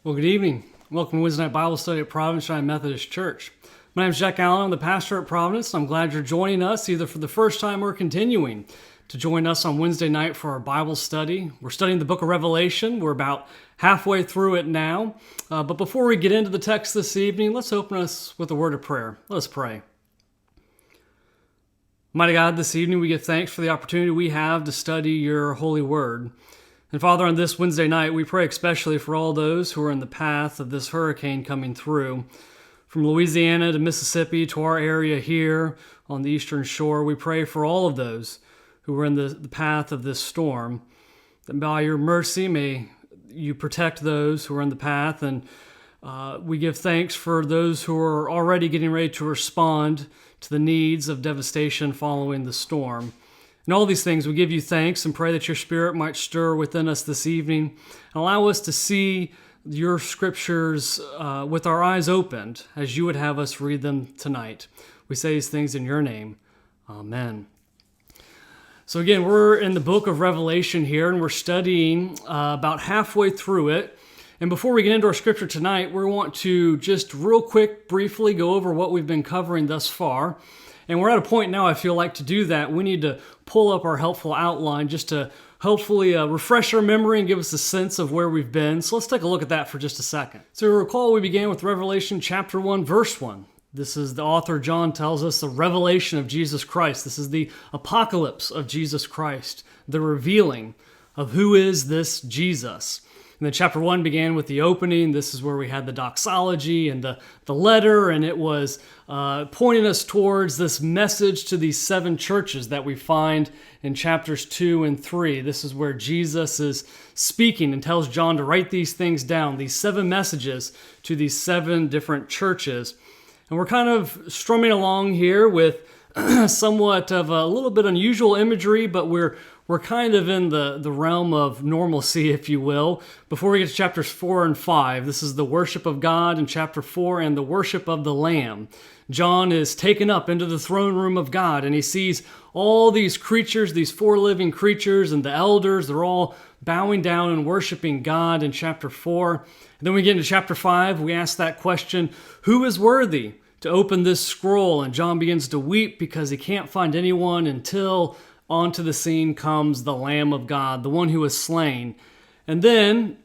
Well, good evening. Welcome to Wednesday Night Bible Study at Providence United Methodist Church. My name is Jack Allen. I'm the pastor at Providence. I'm glad you're joining us either for the first time or continuing to join us on Wednesday night for our Bible study. We're studying the book of Revelation. We're about halfway through it now. But before we get into the text this evening, let's open us with a word of prayer. Let us pray. Mighty God, this evening we give thanks for the opportunity we have to study your holy word. And Father, on this Wednesday night, we pray especially for all those who are in the path of this hurricane coming through. From Louisiana to Mississippi to our area here on the eastern shore, we pray for all of those who are in the path of this storm. That by your mercy, may you protect those who are in the path. And we give thanks for those who are already getting ready to respond to the needs of devastation following the storm. In all these things, we give you thanks and pray that your Spirit might stir within us this evening and allow us to see your scriptures with our eyes opened as you would have us read them tonight. We say these things in your name. Amen. So again, we're in the book of Revelation here, and we're studying about halfway through it. And before we get into our scripture tonight, we want to just real quick, briefly go over what we've been covering thus far. And we're at a point now, I feel like, to do that, we need to pull up our helpful outline just to hopefully refresh our memory and give us a sense of where we've been. So let's take a look at that for just a second. So recall we began with Revelation chapter 1, verse 1. This is the author, John, tells us the revelation of Jesus Christ. This is the apocalypse of Jesus Christ, the revealing of who is this Jesus. And then chapter 1 began with the opening. This is where we had the doxology and the letter, and it was pointing us towards this message to these 7 churches that we find in chapters 2 and 3. This is where Jesus is speaking and tells John to write these things down, these 7 messages to these 7 different churches. And we're kind of strumming along here with somewhat of a little bit unusual imagery, but we're kind of in the realm of normalcy, if you will. Before we get to chapters 4 and 5, this is the worship of God in chapter 4 and the worship of the Lamb. John is taken up into the throne room of God, and he sees all these creatures, these 4 living creatures, and the elders, they're all bowing down and worshiping God in chapter 4. And then we get into chapter 5, we ask that question, who is worthy to open this scroll? And John begins to weep because he can't find anyone until onto the scene comes the Lamb of God, the one who was slain. And then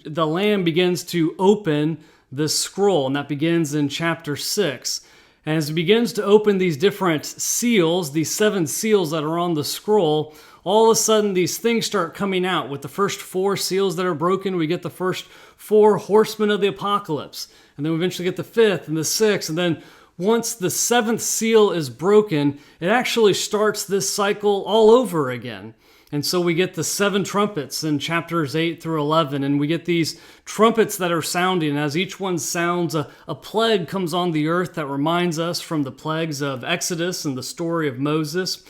the Lamb begins to open this scroll, and that begins in chapter 6. And as he begins to open these different seals, these 7 seals that are on the scroll, all of a sudden these things start coming out. With the first 4 seals that are broken, we get the first 4 horsemen of the apocalypse. And then we eventually get the 5th and the 6th, and then once the 7th seal is broken, it actually starts this cycle all over again. And so we get the 7 trumpets in chapters 8 through 11, and we get these trumpets that are sounding. And as each one sounds, a plague comes on the earth that reminds us from the plagues of Exodus and the story of Moses.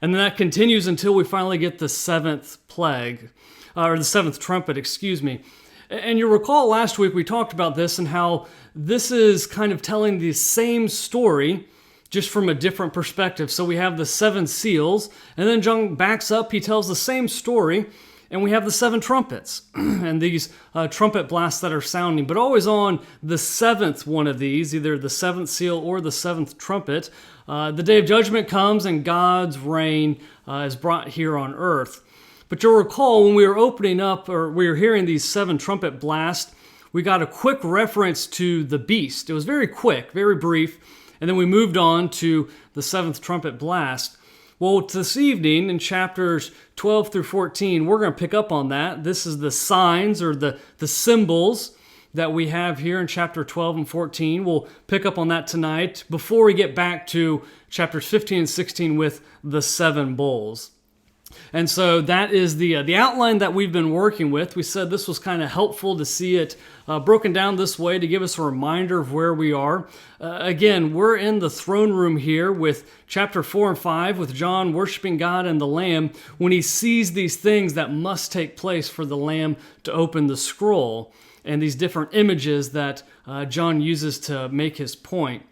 And then that continues until we finally get the 7th plague, or the 7th trumpet, excuse me. And you'll recall last week we talked about this and how this is kind of telling the same story just from a different perspective. So we have the 7 seals, and then John backs up, he tells the same story, and we have the 7 trumpets and these trumpet blasts that are sounding. But always on the 7th one of these, either the 7th seal or the 7th trumpet, the day of judgment comes and God's reign is brought here on earth. But you'll recall when we were opening up, or we were hearing these 7 trumpet blasts, we got a quick reference to the beast. It was very quick, very brief, and then we moved on to the 7th trumpet blast. Well, this evening in chapters 12 through 14, we're going to pick up on that. This is the signs or the symbols that we have here in chapter 12 and 14. We'll pick up on that tonight before we get back to chapters 15 and 16 with the 7 bowls. And so that is the outline that we've been working with. We said this was kind of helpful to see it broken down this way to give us a reminder of where we are. Again, we're in the throne room here with chapter 4 and 5 with John worshiping God and the Lamb when he sees these things that must take place for the Lamb to open the scroll and these different images that John uses to make his point.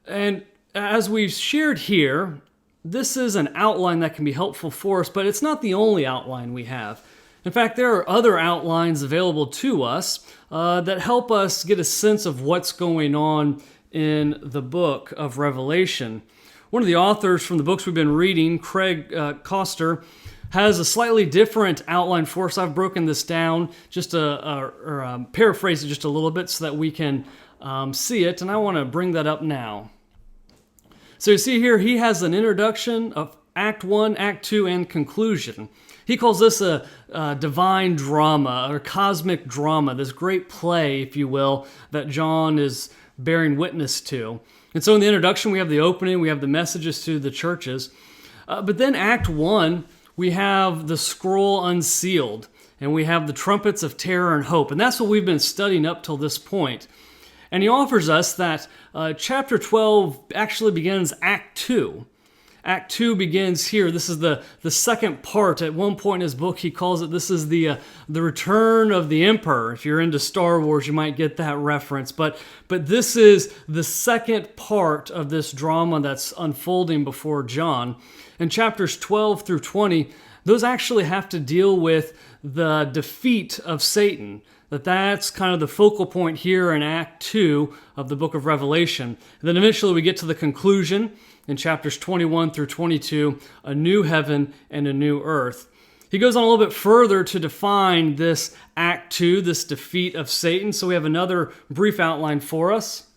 And as we've shared here, this is an outline that can be helpful for us, but it's not the only outline we have. In fact, there are other outlines available to us that help us get a sense of what's going on in the book of Revelation. One of the authors from the books we've been reading, Craig Koster, has a slightly different outline for us. I've broken this down, just paraphrase it just a little bit so that we can see it, and I want to bring that up now. So you see here, he has an introduction of Act 1, Act 2, and conclusion. He calls this a divine drama, or cosmic drama, this great play, if you will, that John is bearing witness to. And so in the introduction, we have the opening, we have the messages to the churches. But then Act 1, we have the scroll unsealed, and we have the trumpets of terror and hope. And that's what we've been studying up till this point. And he offers us that chapter 12 actually begins Act 2. Act 2 begins here. This is the second part. At one point in his book, he calls it, this is the return of the emperor. If you're into Star Wars, you might get that reference. But this is the second part of this drama that's unfolding before John. And chapters 12 through 20, those actually have to deal with the defeat of Satan. That's kind of the focal point here in Act 2 of the book of Revelation. And then eventually we get to the conclusion in chapters 21 through 22, a new heaven and a new earth. He goes on a little bit further to define this Act 2, this defeat of Satan. So we have another brief outline for us.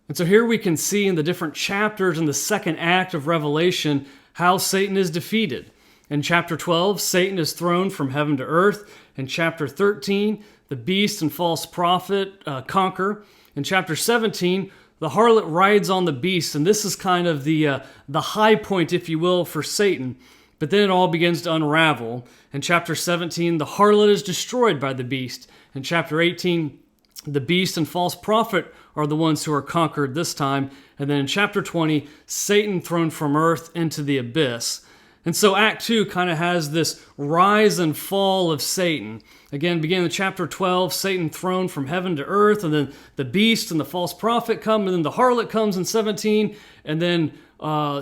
And so here we can see in the different chapters in the second act of Revelation how Satan is defeated. In chapter 12, Satan is thrown from heaven to earth. In chapter 13, the beast and false prophet conquer. In chapter 17, the harlot rides on the beast, and this is kind of the high point, if you will, for Satan. But then it all begins to unravel. In chapter 17, the harlot is destroyed by the beast. In chapter 18, the beast and false prophet are the ones who are conquered this time. And then in chapter 20, Satan thrown from earth into the abyss. And so Act 2 kind of has this rise and fall of Satan. Again, beginning in chapter 12, Satan thrown from heaven to earth, and then the beast and the false prophet come, and then the harlot comes in 17, and then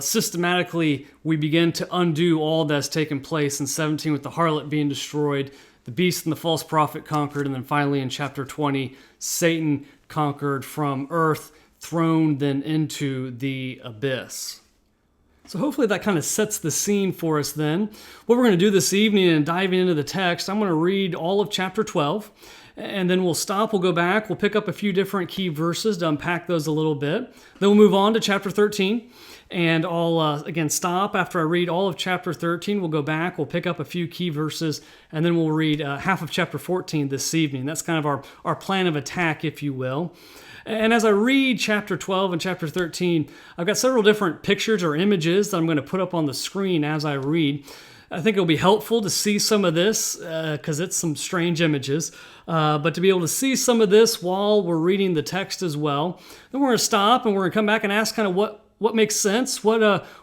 systematically we begin to undo all that's taken place in 17 with the harlot being destroyed, the beast and the false prophet conquered, and then finally in chapter 20, Satan conquered from earth, thrown then into the abyss. So hopefully that kind of sets the scene for us then. What we're going to do this evening and diving into the text, I'm going to read all of chapter 12, and then we'll stop, we'll go back, we'll pick up a few different key verses to unpack those a little bit. Then we'll move on to chapter 13, and I'll, again, stop after I read all of chapter 13. We'll go back, we'll pick up a few key verses, and then we'll read half of chapter 14 this evening. That's kind of our plan of attack, if you will. And as I read chapter 12 and chapter 13, I've got several different pictures or images that I'm going to put up on the screen as I read. I think it'll be helpful to see some of this because it's some strange images, but to be able to see some of this while we're reading the text as well. Then we're going to stop and we're going to come back and ask kind of what makes sense, what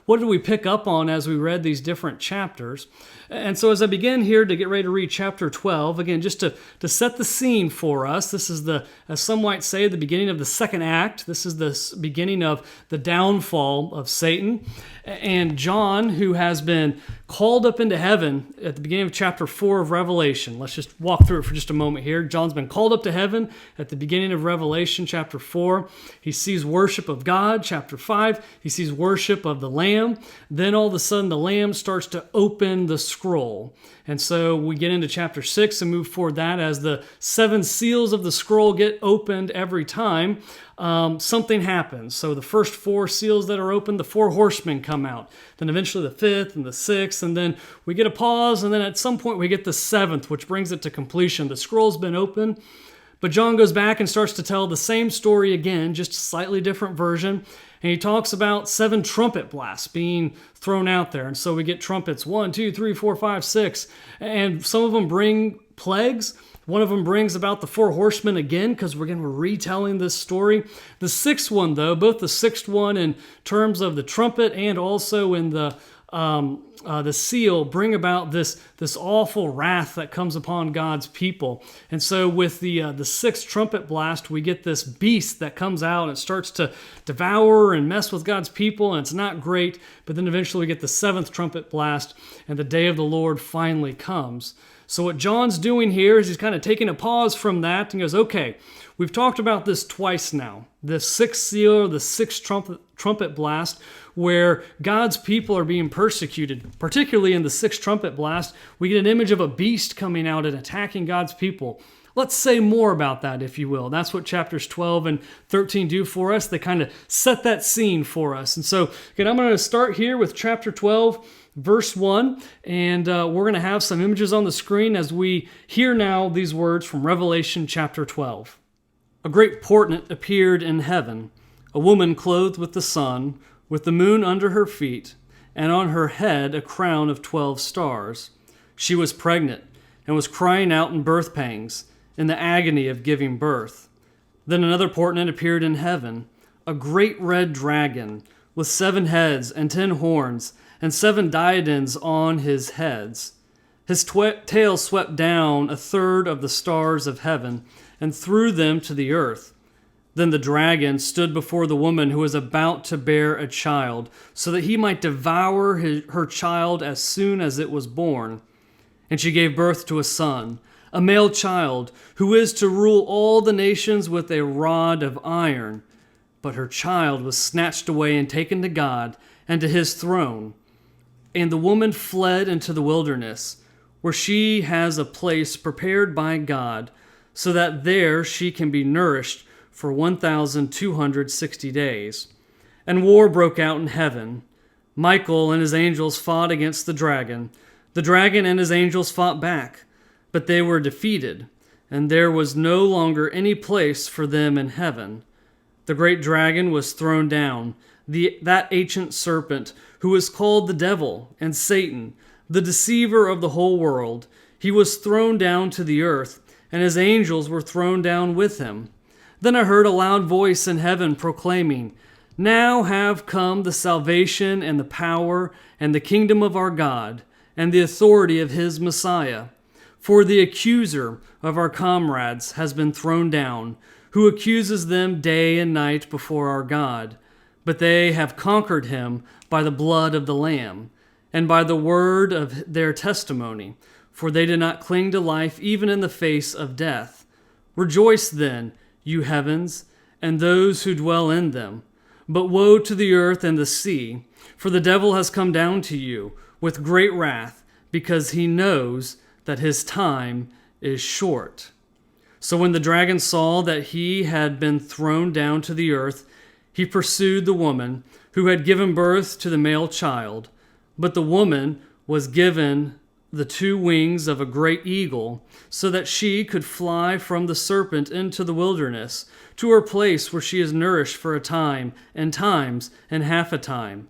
did we pick up on as we read these different chapters. And so as I begin here to get ready to read chapter 12, again, just to set the scene for us, this is as some might say, the beginning of the second act. This is the beginning of the downfall of Satan. And John, who has been called up into heaven at the beginning of chapter 4 of Revelation. Let's just walk through it for just a moment here. John's been called up to heaven at the beginning of Revelation chapter 4. He sees worship of God, chapter 5. He sees worship of the Lamb. Then all of a sudden the Lamb starts to open the scroll. And so we get into chapter 6 and move forward that as the 7 seals of the scroll get opened every time, something happens. So the first 4 seals that are opened, the 4 horsemen come out. Then eventually the 5th and the 6th, and then we get a pause, and then at some point we get the 7th, which brings it to completion. The scroll's been opened, but John goes back and starts to tell the same story again, just a slightly different version. And he talks about 7 trumpet blasts being thrown out there. And so we get trumpets 1, 2, 3, 4, 5, 6. And some of them bring plagues. One of them brings about the 4 horsemen again, because we're retelling this story. The 6th one, though, both the 6th one in terms of the trumpet and also in the seal, bring about this awful wrath that comes upon God's people. And so with the 6th trumpet blast, we get this beast that comes out and it starts to devour and mess with God's people, and it's not great. But then eventually we get the 7th trumpet blast, and the day of the Lord finally comes. So what John's doing here is he's kind of taking a pause from that and goes, okay, we've talked about this twice now. The sixth seal, the sixth trumpet blast, where God's people are being persecuted. Particularly in the sixth trumpet blast, we get an image of a beast coming out and attacking God's people. Let's say more about that, if you will. That's what chapters 12 and 13 do for us. They kind of set that scene for us. And so, again, I'm going to start here with chapter 12, verse 1, and we're going to have some images on the screen as we hear now these words from Revelation chapter 12. A great portent appeared in heaven, a woman clothed with the sun, with the moon under her feet, and on her head a crown of 12 stars. She was pregnant and was crying out in birth pangs, in the agony of giving birth. Then another portent appeared in heaven, a great red dragon, with 7 heads and 10 horns, and 7 diadems on his heads. His tail swept down a third of the stars of heaven, and threw them to the earth. Then the dragon stood before the woman who was about to bear a child, so that he might devour her child as soon as it was born. And she gave birth to a son, a male child, who is to rule all the nations with a rod of iron. But her child was snatched away and taken to God and to his throne. And the woman fled into the wilderness, where she has a place prepared by God, so that there she can be nourished for 1,260 days. And war broke out in heaven. Michael and his angels fought against the dragon. The dragon and his angels fought back, but they were defeated, and there was no longer any place for them in heaven. The great dragon was thrown down, that ancient serpent, who is called the devil and Satan, the deceiver of the whole world. He was thrown down to the earth, and his angels were thrown down with him. Then I heard a loud voice in heaven proclaiming, "Now have come the salvation and the power and the kingdom of our God, and the authority of his Messiah. For the accuser of our comrades has been thrown down, who accuses them day and night before our God. But they have conquered him by the blood of the Lamb, and by the word of their testimony, for they did not cling to life even in the face of death. Rejoice then, you heavens, and those who dwell in them. But woe to the earth and the sea, for the devil has come down to you with great wrath, because he knows that his time is short." So when the dragon saw that he had been thrown down to the earth, he pursued the woman who had given birth to the male child. But the woman was given the 2 wings of a great eagle, so that she could fly from the serpent into the wilderness, to her place where she is nourished for a time, and times, and half a time.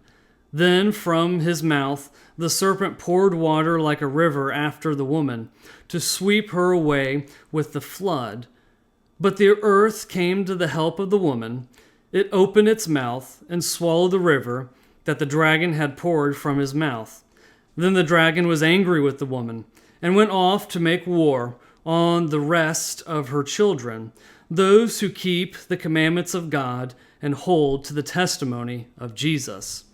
Then from his mouth the serpent poured water like a river after the woman, to sweep her away with the flood. But the earth came to the help of the woman. It opened its mouth and swallowed the river that the dragon had poured from his mouth. Then the dragon was angry with the woman, and went off to make war on the rest of her children, those who keep the commandments of God and hold to the testimony of Jesus.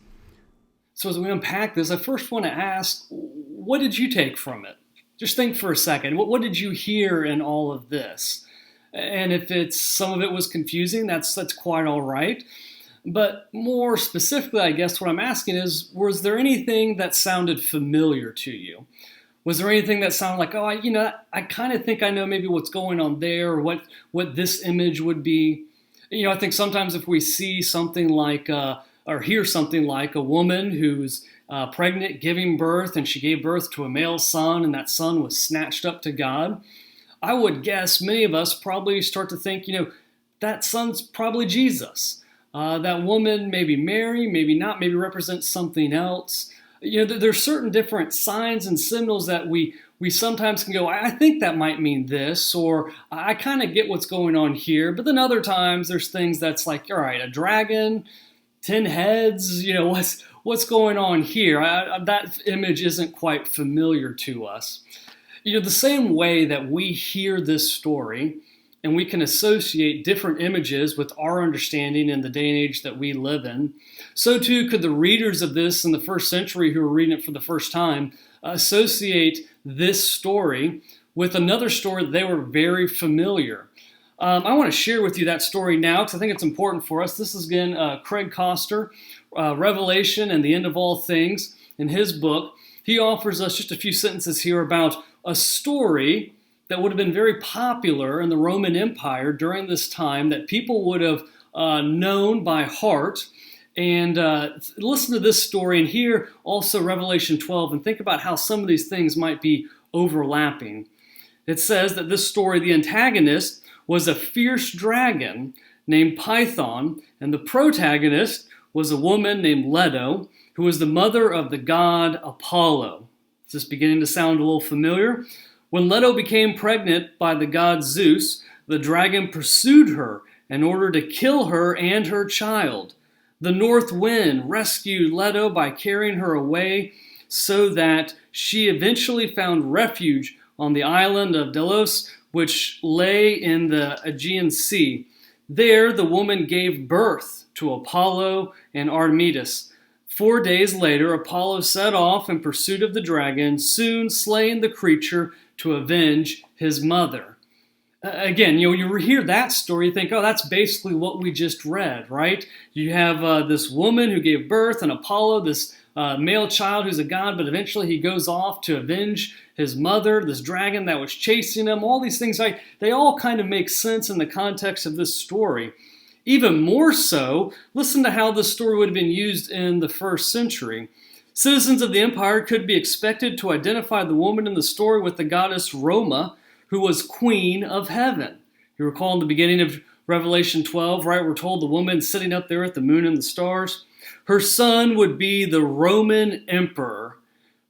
So as we unpack this, I first want to ask, what did you take from it? Just think for a second. What did you hear in all of this? And if some of it was confusing, that's quite all right. But more specifically, I guess what I'm asking is, was there anything that sounded familiar to you? Was there anything that sounded like, I kind of think I know maybe what's going on there, or what this image would be? I think sometimes if we see something like, or hear something like a woman who's pregnant, giving birth, and she gave birth to a male son, and that son was snatched up to God, I would guess many of us probably start to think, that son's probably Jesus. That woman, maybe Mary, maybe not, maybe represents something else. There's certain different signs and symbols that we sometimes can go, I think that might mean this, or I kind of get what's going on here. But then other times there's things that's like, all right, a dragon, 10 heads, what's going on here? That image isn't quite familiar to us. The same way that we hear this story, and we can associate different images with our understanding in the day and age that we live in, so too could the readers of this in the first century who were reading it for the first time associate this story with another story that they were very familiar. I want to share with you that story now because I think it's important for us. This is again Craig Koster, Revelation and the End of All Things. In his book, he offers us just a few sentences here about a story that would have been very popular in the Roman Empire during this time that people would have known by heart. And listen to this story and hear also Revelation 12 and think about how some of these things might be overlapping. It says that this story, the antagonist was a fierce dragon named Python, and the protagonist was a woman named Leto, who was the mother of the god Apollo. Is this beginning to sound a little familiar? When Leto became pregnant by the god Zeus, the dragon pursued her in order to kill her and her child. The north wind rescued Leto by carrying her away so that she eventually found refuge on the island of Delos, which lay in the Aegean Sea. There, the woman gave birth to Apollo and Artemis. 4 days later, Apollo set off in pursuit of the dragon, soon slaying the creature to avenge his mother. Again, you hear that story, you think, oh, that's basically what we just read, right? You have this woman who gave birth, and Apollo, this male child who's a god, but eventually he goes off to avenge his mother, this dragon that was chasing him. All these things, they all kind of make sense in the context of this story. Even more so, listen to how this story would have been used in the first century. Citizens of the empire could be expected to identify the woman in the story with the goddess Roma, who was queen of heaven. You recall in the beginning of Revelation 12, right? We're told the woman sitting up there at the moon and the stars. Her son would be the Roman emperor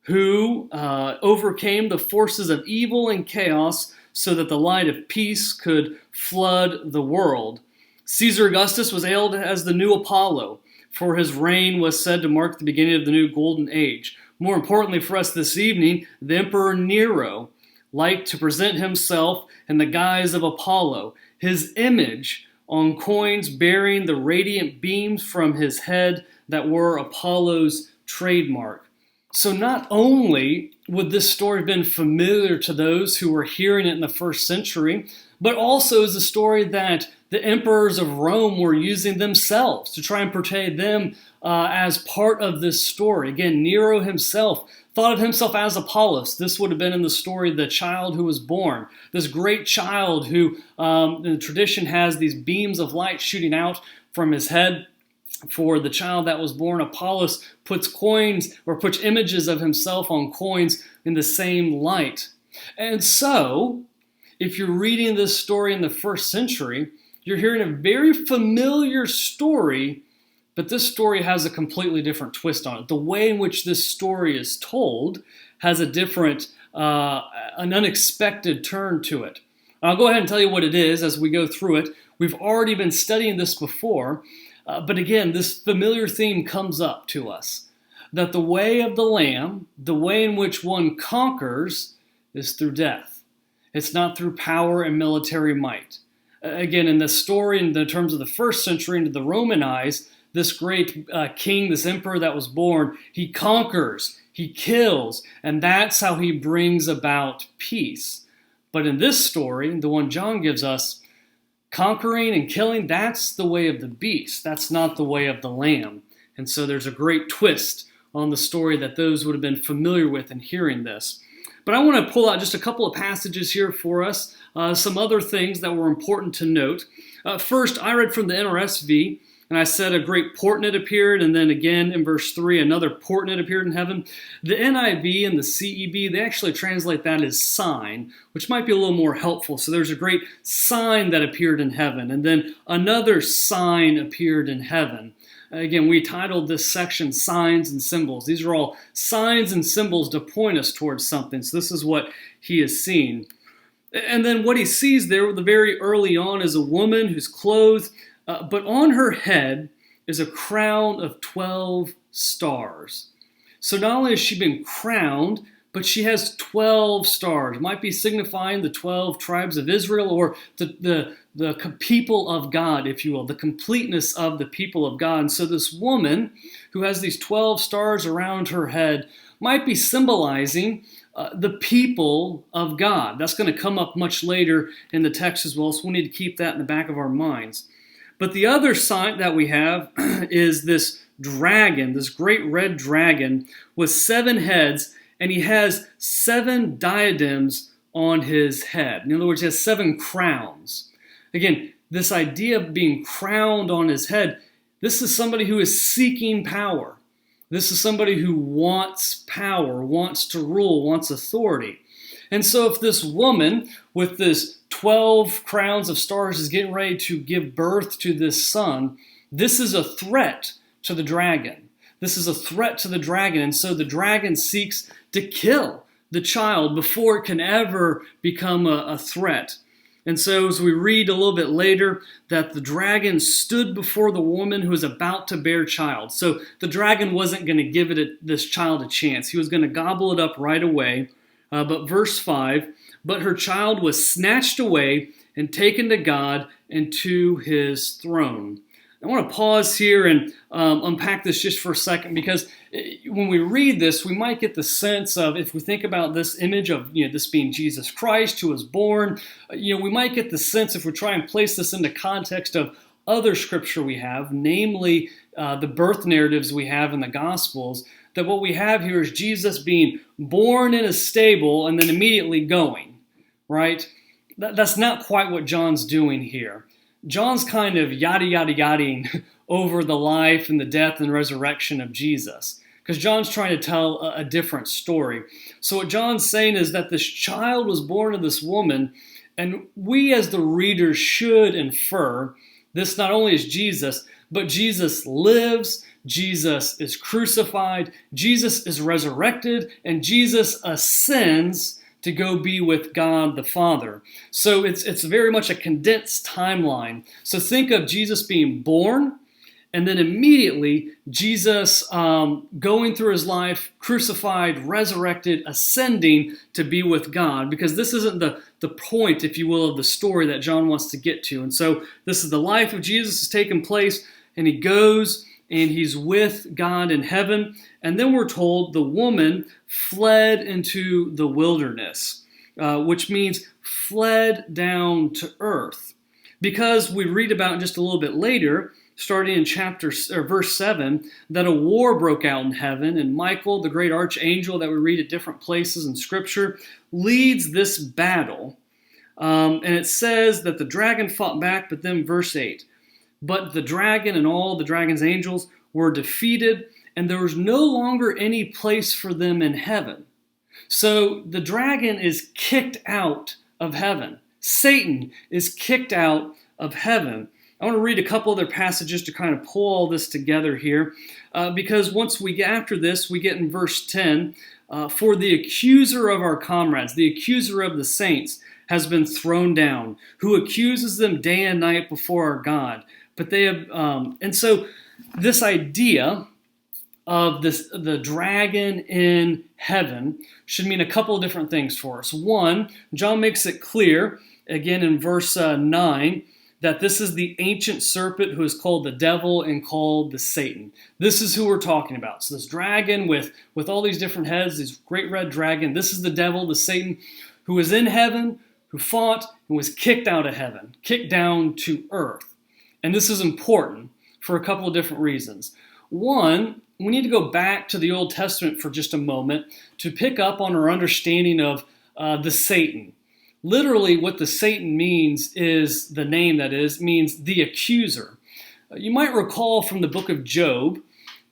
who overcame the forces of evil and chaos so that the light of peace could flood the world. Caesar Augustus was hailed as the new Apollo, for his reign was said to mark the beginning of the new golden age. More importantly for us this evening, the Emperor Nero liked to present himself in the guise of Apollo, his image on coins bearing the radiant beams from his head that were Apollo's trademark. So not only would this story have been familiar to those who were hearing it in the first century, but also is a story that the emperors of Rome were using themselves to try and portray them as part of this story. Again, Nero himself thought of himself as Apollos. This would have been in the story the child who was born. This great child who, the tradition has these beams of light shooting out from his head. For the child that was born, Apollos puts coins or puts images of himself on coins in the same light. And so, if you're reading this story in the first century, you're hearing a very familiar story, but this story has a completely different twist on it. The way in which this story is told has a different, an unexpected turn to it. I'll go ahead and tell you what it is as we go through it. We've already been studying this before, but again, this familiar theme comes up to us, that the way of the Lamb, the way in which one conquers, is through death. It's not through power and military might. Again, in the story, in the terms of the first century, into the Roman eyes, this great king, this emperor that was born, he conquers, he kills, and that's how he brings about peace. But in this story, the one John gives us, conquering and killing, that's the way of the beast. That's not the way of the Lamb. And so there's a great twist on the story that those would have been familiar with in hearing this. But I want to pull out just a couple of passages here for us, some other things that were important to note. First, I read from the NRSV, and I said a great portent appeared, and then again in verse 3, another portent appeared in heaven. The NIV and the CEB, they actually translate that as sign, which might be a little more helpful. So there's a great sign that appeared in heaven, and then another sign appeared in heaven. Again, we titled this section Signs and Symbols. These are all signs and symbols to point us towards something. So this is what he has seen. And then what he sees there, the very early on, is a woman who's clothed, but on her head is a crown of 12 stars. So not only has she been crowned, but she has 12 stars. It might be signifying the 12 tribes of Israel or the the people of God, if you will, the completeness of the people of God. And so this woman who has these 12 stars around her head might be symbolizing the people of God. That's going to come up much later in the text as well, so we'll need to keep that in the back of our minds. But the other sign that we have is this dragon, this great red dragon with 7 heads, and he has 7 diadems on his head. In other words, he has 7 crowns. Again, this idea of being crowned on his head, this is somebody who is seeking power. This is somebody who wants power, wants to rule, wants authority. And so if this woman with this 12 crowns of stars is getting ready to give birth to this son, this is a threat to the dragon. This is a threat to the dragon. And so the dragon seeks to kill the child before it can ever become a threat. And so as we read a little bit later that the dragon stood before the woman who was about to bear child. So the dragon wasn't going to give this child a chance. He was going to gobble it up right away. But verse 5, but her child was snatched away and taken to God and to his throne. I want to pause here and unpack this just for a second, because when we read this, we might get the sense of, if we think about this image of this being Jesus Christ who was born, we might get the sense, if we try and place this into context of other scripture we have, namely the birth narratives we have in the Gospels, that what we have here is Jesus being born in a stable and then immediately going, right? That's not quite what John's doing here. John's kind of yada-yada-yadaing over the life and the death and resurrection of Jesus, because John's trying to tell a different story. So what John's saying is that this child was born of this woman, and we as the readers should infer this not only is Jesus, but Jesus lives, Jesus is crucified, Jesus is resurrected, and Jesus ascends to go be with God the Father. So it's very much a condensed timeline. So think of Jesus being born, and then immediately Jesus going through his life, crucified, resurrected, ascending to be with God, because this isn't the point, if you will, of the story that John wants to get to. And so this is the life of Jesus has taken place, and he goes and he's with God in heaven. And then we're told the woman fled into the wilderness, which means fled down to earth. Because we read about just a little bit later, starting in verse 7, that a war broke out in heaven, and Michael, the great archangel that we read at different places in Scripture, leads this battle. And it says that the dragon fought back, but then verse 8, but the dragon and all the dragon's angels were defeated, and there was no longer any place for them in heaven. So the dragon is kicked out of heaven. Satan is kicked out of heaven. I want to read a couple other passages to kind of pull all this together here, because once we get after this, we get in verse 10, for the accuser of our comrades, the accuser of the saints, has been thrown down, who accuses them day and night before our God. But they have, and so this idea of the dragon in heaven should mean a couple of different things for us. One, John makes it clear, again in verse 9, that this is the ancient serpent who is called the devil and called the Satan. This is who we're talking about. So this dragon with all these different heads, this great red dragon, this is the devil, the Satan, who is in heaven, who fought and was kicked out of heaven, kicked down to earth. And this is important for a couple of different reasons. One, we need to go back to the Old Testament for just a moment to pick up on our understanding of the Satan. Literally, what the Satan means is, the name that is, means the accuser. You might recall from the book of Job,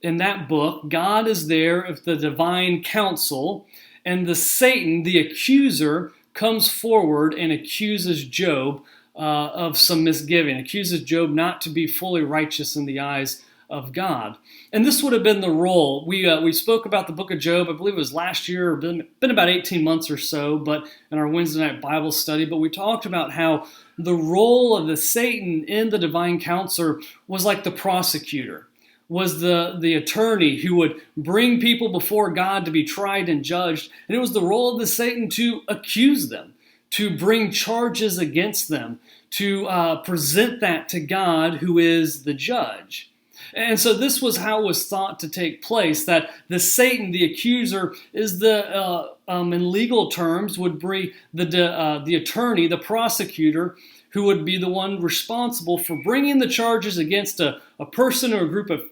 in that book, God is there of the divine council, and the Satan, the accuser, comes forward and accuses Job of some misgiving, accuses Job not to be fully righteous in the eyes of God. And this would have been the role. We spoke about the book of Job, I believe it was last year, or been about 18 months or so, but in our Wednesday night Bible study, but we talked about how the role of the Satan in the divine counsel was like the prosecutor, was the attorney who would bring people before God to be tried and judged, and it was the role of the Satan to accuse them, to bring charges against them, to present that to God, who is the judge. And so this was how it was thought to take place, that the Satan, the accuser, is in legal terms, would be the attorney, the prosecutor, who would be the one responsible for bringing the charges against a person or a group of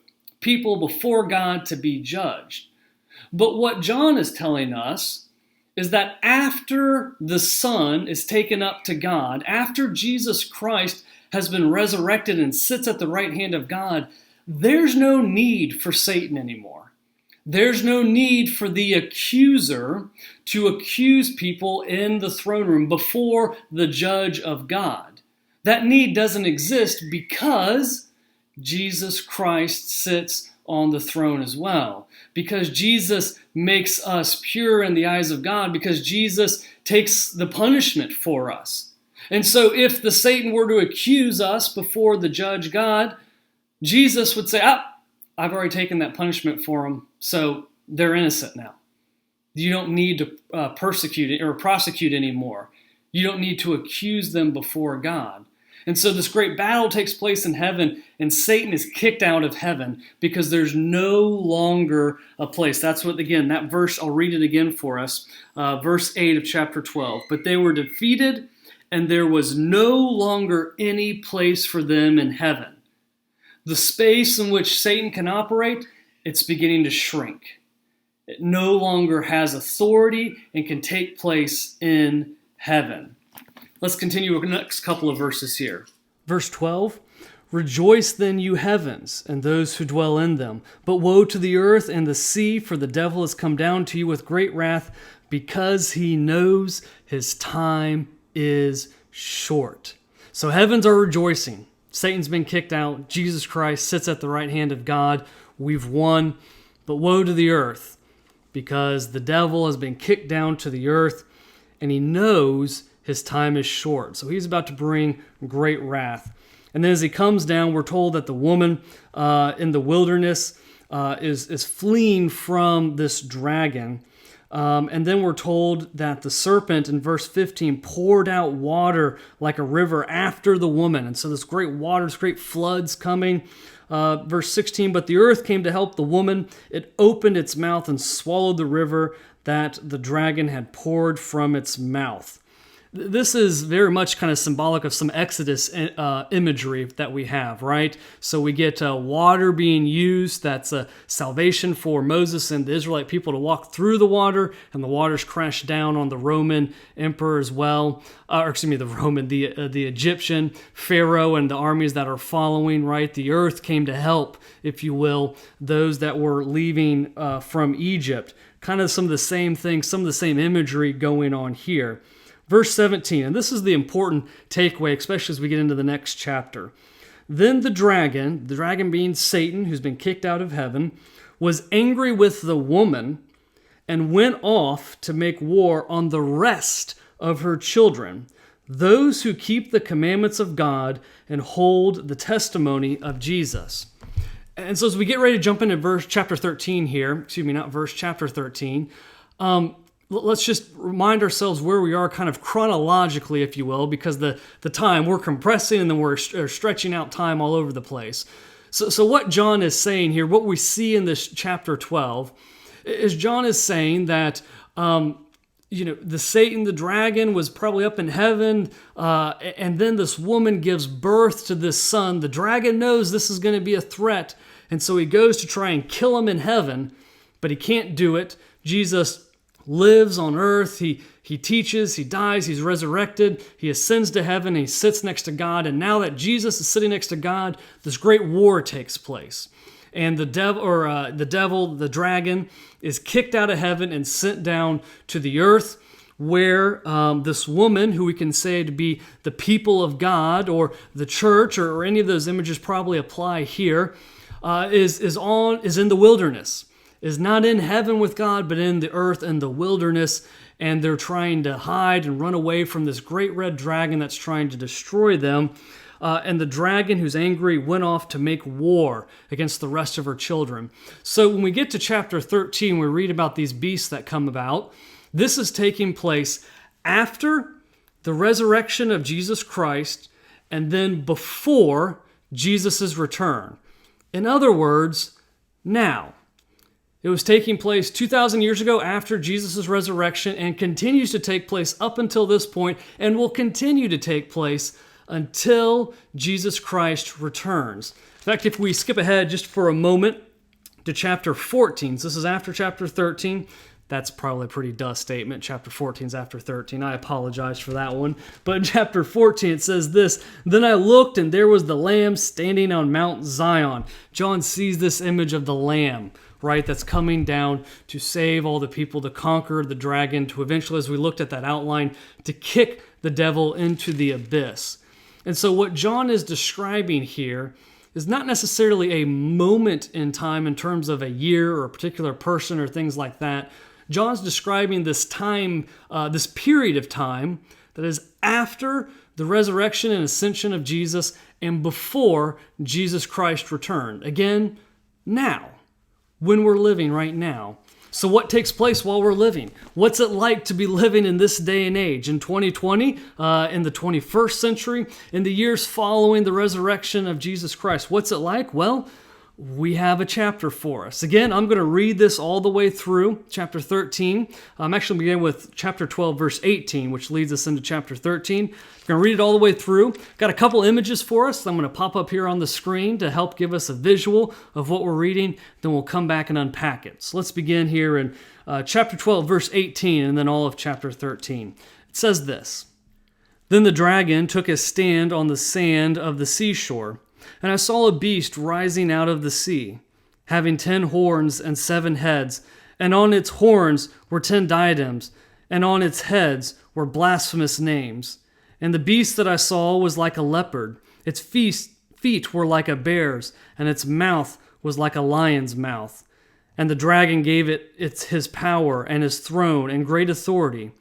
people before God to be judged. But what John is telling us is that after the Son is taken up to God, after Jesus Christ has been resurrected and sits at the right hand of God, there's no need for Satan anymore. There's no need for the accuser to accuse people in the throne room before the judge of God. That need doesn't exist because Jesus Christ sits on the throne as well. Because Jesus makes us pure in the eyes of God, because Jesus takes the punishment for us. And so if the Satan were to accuse us before the judge God, Jesus would say, I've already taken that punishment for them, so they're innocent now. You don't need to persecute or prosecute anymore. You don't need to accuse them before God. And so this great battle takes place in heaven, and Satan is kicked out of heaven because there's no longer a place. That's what, again, that verse, I'll read it again for us. Verse 8 of chapter 12. But they were defeated, and there was no longer any place for them in heaven. The space in which Satan can operate, it's beginning to shrink. It no longer has authority and can take place in heaven. Let's continue with the next couple of verses here. Verse 12, Rejoice then, you heavens, and those who dwell in them. But woe to the earth and the sea, for the devil has come down to you with great wrath, because he knows his time is short. So heavens are rejoicing. Satan's been kicked out. Jesus Christ sits at the right hand of God. We've won. But woe to the earth, because the devil has been kicked down to the earth, and he knows his time is short. So he's about to bring great wrath. And then as he comes down, we're told that the woman in the wilderness is fleeing from this dragon. And then we're told that the serpent in verse 15 poured out water like a river after the woman. And so this great water, this great floods coming. Verse 16, but the earth came to help the woman. It opened its mouth and swallowed the river that the dragon had poured from its mouth. This is very much kind of symbolic of some Exodus imagery that we have, right? So we get water being used. That's a salvation for Moses and the Israelite people to walk through the water, and the waters crash down on the Roman emperor as well. The Egyptian Pharaoh and the armies that are following, right? The earth came to help, if you will, those that were leaving from Egypt. Kind of some of the same things, some of the same imagery going on here. Verse 17, and this is the important takeaway, especially as we get into the next chapter. Then the dragon being Satan, who's been kicked out of heaven, was angry with the woman and went off to make war on the rest of her children, those who keep the commandments of God and hold the testimony of Jesus. And so as we get ready to jump into chapter 13 here, chapter 13, let's just remind ourselves where we are kind of chronologically, if you will, because the time, we're compressing and then we're stretching out time all over the place. So what John is saying here, what we see in this chapter 12, is John is saying that, the Satan, the dragon, was probably up in heaven, and then this woman gives birth to this son. The dragon knows this is going to be a threat, and so he goes to try and kill him in heaven, but he can't do it. Jesus lives on earth, he teaches, he dies, he's resurrected, he ascends to heaven, he sits next to God, and now that Jesus is sitting next to God, this great war takes place. And the devil, the dragon, is kicked out of heaven and sent down to the earth, where this woman, who we can say to be the people of God, or the church, or any of those images probably apply here, is in the wilderness. Is not in heaven with God, but in the earth and the wilderness, and they're trying to hide and run away from this great red dragon that's trying to destroy them. And the dragon, who's angry, went off to make war against the rest of her children. So when we get to chapter 13, we read about these beasts that come about. This is taking place after the resurrection of Jesus Christ, and then before Jesus' return. In other words, now. It was taking place 2,000 years ago after Jesus' resurrection and continues to take place up until this point and will continue to take place until Jesus Christ returns. In fact, if we skip ahead just for a moment to chapter 14, so this is after chapter 13. That's probably a pretty duh statement. Chapter 14 is after 13. I apologize for that one. But in chapter 14, it says this, "Then I looked, and there was the Lamb standing on Mount Zion." John sees this image of the Lamb, right, that's coming down to save all the people, to conquer the dragon, to eventually, as we looked at that outline, to kick the devil into the abyss. And so what John is describing here is not necessarily a moment in time in terms of a year or a particular person or things like that. John's describing this time, this period of time that is after the resurrection and ascension of Jesus and before Jesus Christ returned. Again, now, when we're living right now. So what takes place while we're living? What's it like to be living in this day and age? In 2020, in the 21st century, in the years following the resurrection of Jesus Christ. What's it like? Well, we have a chapter for us. Again, I'm going to read this all the way through chapter 13. I'm actually beginning with chapter 12, verse 18, which leads us into chapter 13. I'm going to read it all the way through. Got a couple images for us that I'm going to pop up here on the screen to help give us a visual of what we're reading. Then we'll come back and unpack it. So let's begin here in chapter 12, verse 18, and then all of chapter 13. It says this, "Then the dragon took his stand on the sand of the seashore, and I saw a beast rising out of the sea, having 10 horns and 7 heads, and on its horns were 10 diadems, and on its heads were blasphemous names. And the beast that I saw was like a leopard, its feet were like a bear's, and its mouth was like a lion's mouth. And the dragon gave it his power and his throne and great authority.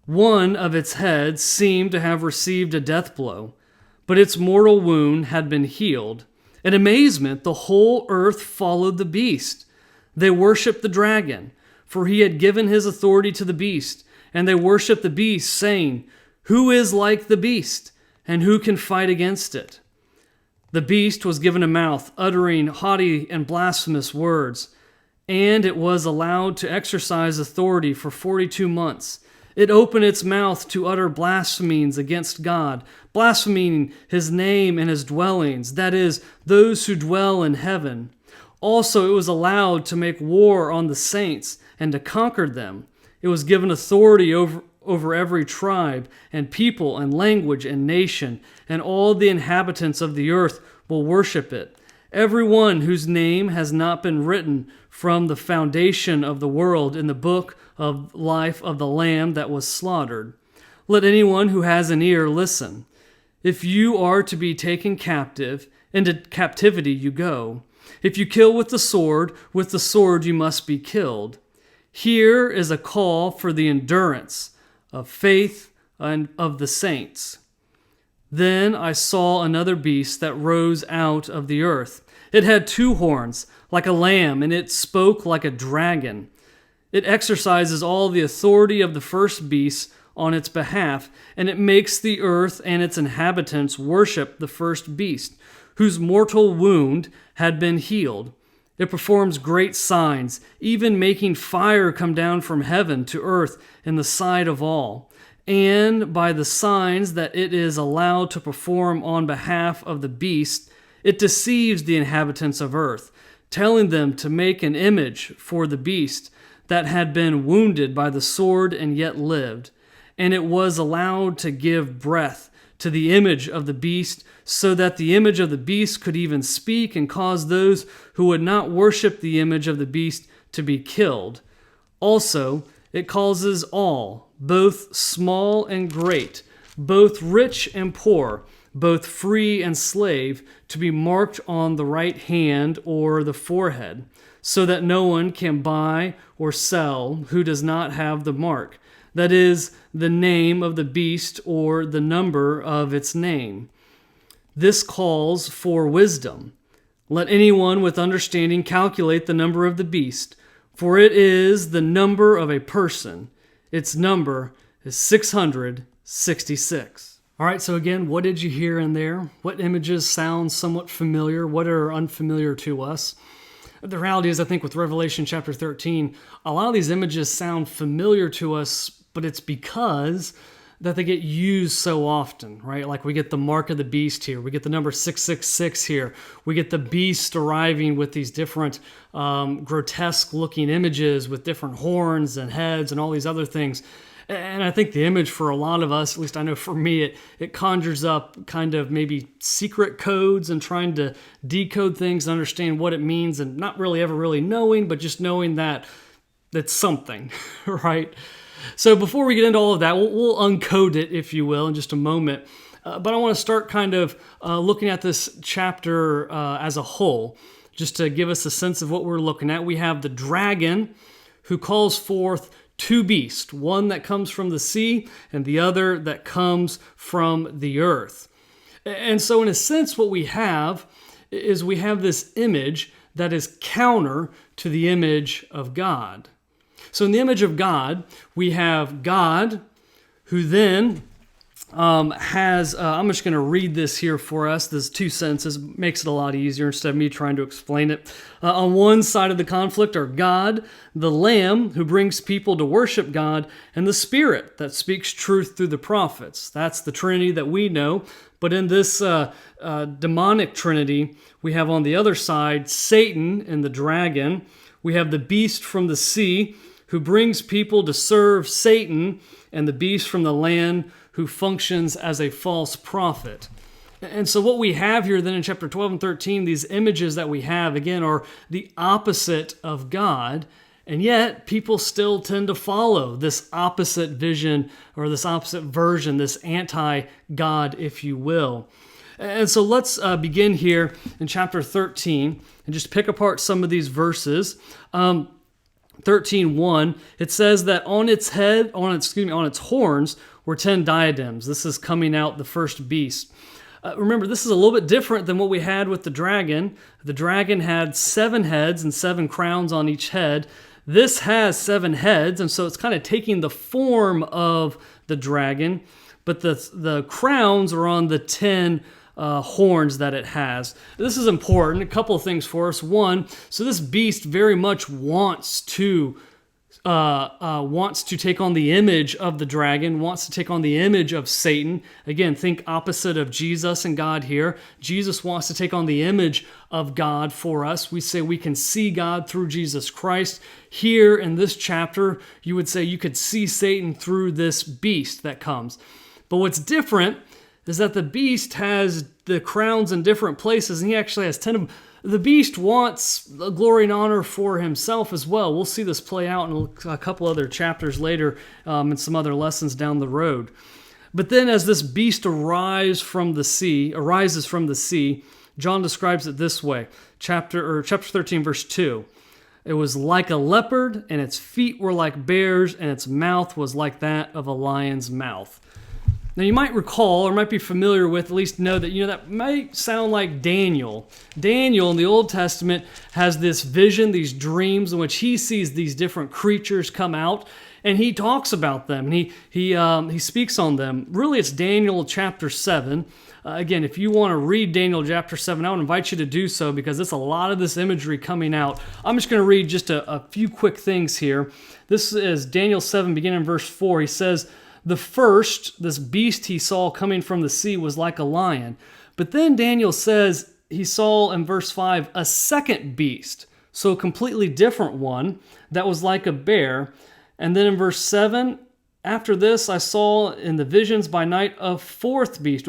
One of its heads seemed to have received a death blow, but its mortal wound had been healed. In amazement, the whole earth followed the beast. They worshipped the dragon, for he had given his authority to the beast, and they worshipped the beast, saying, 'Who is like the beast, and who can fight against it?' The beast was given a mouth, uttering haughty and blasphemous words, and it was allowed to exercise authority for 42 months. It opened its mouth to utter blasphemies against God, blaspheming his name and his dwellings, that is, those who dwell in heaven. Also it was allowed to make war on the saints and to conquer them. It was given authority over every tribe and people and language and nation, and all the inhabitants of the earth will worship it. Everyone whose name has not been written from the foundation of the world in the book of life of the Lamb that was slaughtered. Let anyone who has an ear listen. If you are to be taken captive, into captivity you go. If you kill with the sword you must be killed. Here is a call for the endurance of faith and of the saints. Then I saw another beast that rose out of the earth. It had 2 horns, like a lamb, and it spoke like a dragon. It exercises all the authority of the first beast on its behalf, and it makes the earth and its inhabitants worship the first beast, whose mortal wound had been healed. It performs great signs, even making fire come down from heaven to earth in the sight of all. And by the signs that it is allowed to perform on behalf of the beast, it deceives the inhabitants of earth, telling them to make an image for the beast that had been wounded by the sword and yet lived. And it was allowed to give breath to the image of the beast, so that the image of the beast could even speak and cause those who would not worship the image of the beast to be killed. Also, it causes all, both small and great, both rich and poor, both free and slave, to be marked on the right hand or the forehead, so that no one can buy or sell who does not have the mark, that is, the name of the beast or the number of its name. This calls for wisdom. Let anyone with understanding calculate the number of the beast, for it is the number of a person. Its number is 666. 66. All right, so again, what did you hear in there? What images sound somewhat familiar? What are unfamiliar to us? The reality is, I think with Revelation chapter 13, a lot of these images sound familiar to us, but it's because that they get used so often, right? Like we get the mark of the beast here. We get the number 666 here. We get the beast arriving with these different grotesque looking images with different horns and heads and all these other things. And I think the image for a lot of us, at least I know for me, it conjures up kind of maybe secret codes and trying to decode things and understand what it means and not really ever really knowing, but just knowing that that's something, right? So before we get into all of that, we'll uncode it, if you will, in just a moment. But I want to start kind of looking at this chapter as a whole, just to give us a sense of what we're looking at. We have the dragon who calls forth two beasts, one that comes from the sea and the other that comes from the earth. And so in a sense, what we have is we have this image that is counter to the image of God. So in the image of God, we have God who then has, I'm just going to read this here for us. There's two sentences, makes it a lot easier instead of me trying to explain it. On one side of the conflict are God, the Lamb who brings people to worship God, and the Spirit that speaks truth through the prophets. That's the Trinity that we know. But in this demonic Trinity, we have on the other side Satan and the dragon. We have the beast from the sea who brings people to serve Satan, and the beast from the land who functions as a false prophet. And so what we have here then in chapter 12 and 13, these images that we have, again, are the opposite of God, and yet people still tend to follow this opposite vision or this opposite version, this anti-God, if you will. And so let's begin here in chapter 13 and just pick apart some of these verses. 13:1, it says that on its horns were 10 diadems. This is coming out the first beast. Remember, this is a little bit different than what we had with the dragon. The dragon had 7 heads and 7 crowns on each head. This has 7 heads, and so it's kind of taking the form of the dragon, but the crowns are on the 10 horns that it has. This is important. A couple of things for us. One, so this beast very much wants to take on the image of the dragon, wants to take on the image of Satan. Again, think opposite of Jesus and God here. Jesus wants to take on the image of God for us. We say we can see God through Jesus Christ. Here in this chapter, you would say you could see Satan through this beast that comes. But what's different is that the beast has the crowns in different places, and he actually has 10 of them. The beast wants glory and honor for himself as well. We'll see this play out in a couple other chapters later and some other lessons down the road. But then as this beast arises from the sea, John describes it this way, chapter 13, verse 2. It was like a leopard, and its feet were like bears, and its mouth was like that of a lion's mouth. Now you might recall, or might be familiar with, at least know that, that might sound like Daniel. Daniel in the Old Testament has this vision, these dreams in which he sees these different creatures come out, and he talks about them, and he speaks on them. Really, it's Daniel chapter 7. Again, if you want to read Daniel chapter 7, I would invite you to do so because there's a lot of this imagery coming out. I'm just going to read just a few quick things here. This is Daniel 7, beginning in verse 4. He says, "The first, this beast he saw coming from the sea was like a lion." But then Daniel says he saw in verse 5 a second beast, so a completely different one that was like a bear. And then in verse 7, "After this I saw in the visions by night a fourth beast."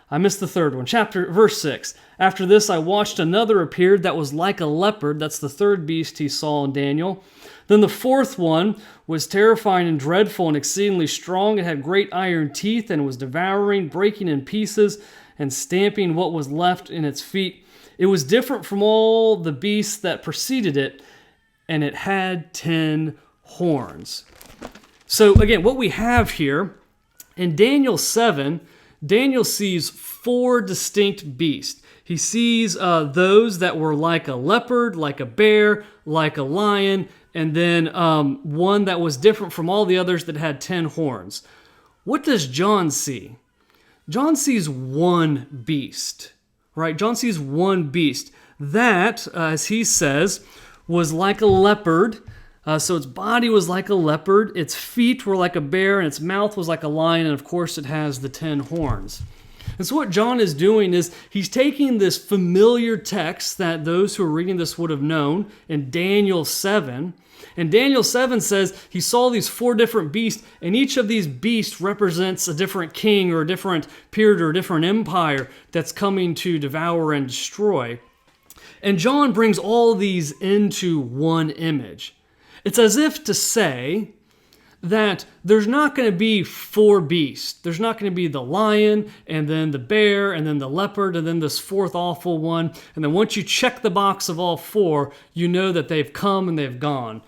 I missed the third one. Verse 6. "After this I watched another appeared that was like a leopard." That's the third beast he saw in Daniel. "Then the fourth one was terrifying and dreadful and exceedingly strong. It had great iron teeth and was devouring, breaking in pieces, and stamping what was left in its feet. It was different from all the beasts that preceded it, and it had 10 horns." So again, what we have here in Daniel 7, Daniel sees 4 distinct beasts. He sees those that were like a leopard, like a bear, like a lion, and then one that was different from all the others that had 10 horns. what does John see? John sees one beast, right? John sees one beast that, as he says, was like a leopard. So its body was like a leopard, its feet were like a bear, and its mouth was like a lion, and of course it has the 10 horns. And so what John is doing is he's taking this familiar text that those who are reading this would have known in Daniel 7. And Daniel 7 says he saw these 4 different beasts, and each of these beasts represents a different king or a different period or a different empire that's coming to devour and destroy. And John brings all these into one image. It's as if to say that there's not going to be 4 beasts. There's not going to be the lion, and then the bear, and then the leopard, and then this 4th awful one. And then once you check the box of all 4, you know that they've come and they've gone.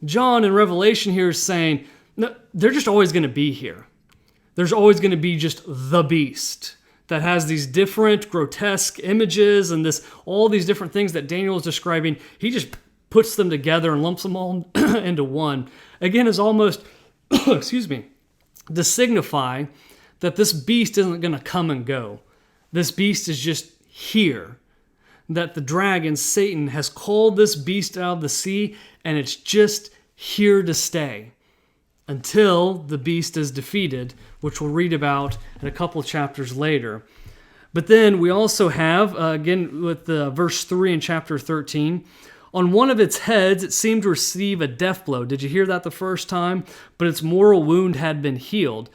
John in Revelation here is saying, no, they're just always going to be here. There's always going to be just the beast that has these different grotesque images and all these different things that Daniel is describing. He just puts them together and lumps them all into one. Again, is almost, excuse me, to signify that this beast isn't going to come and go. This beast is just here. That the dragon, Satan, has called this beast out of the sea, and it's just here to stay until the beast is defeated, which we'll read about in a couple of chapters later. But then we also have, again with verse 3 in chapter 13, on one of its heads it seemed to receive a death blow. Did you hear that the first time? But its mortal wound had been healed.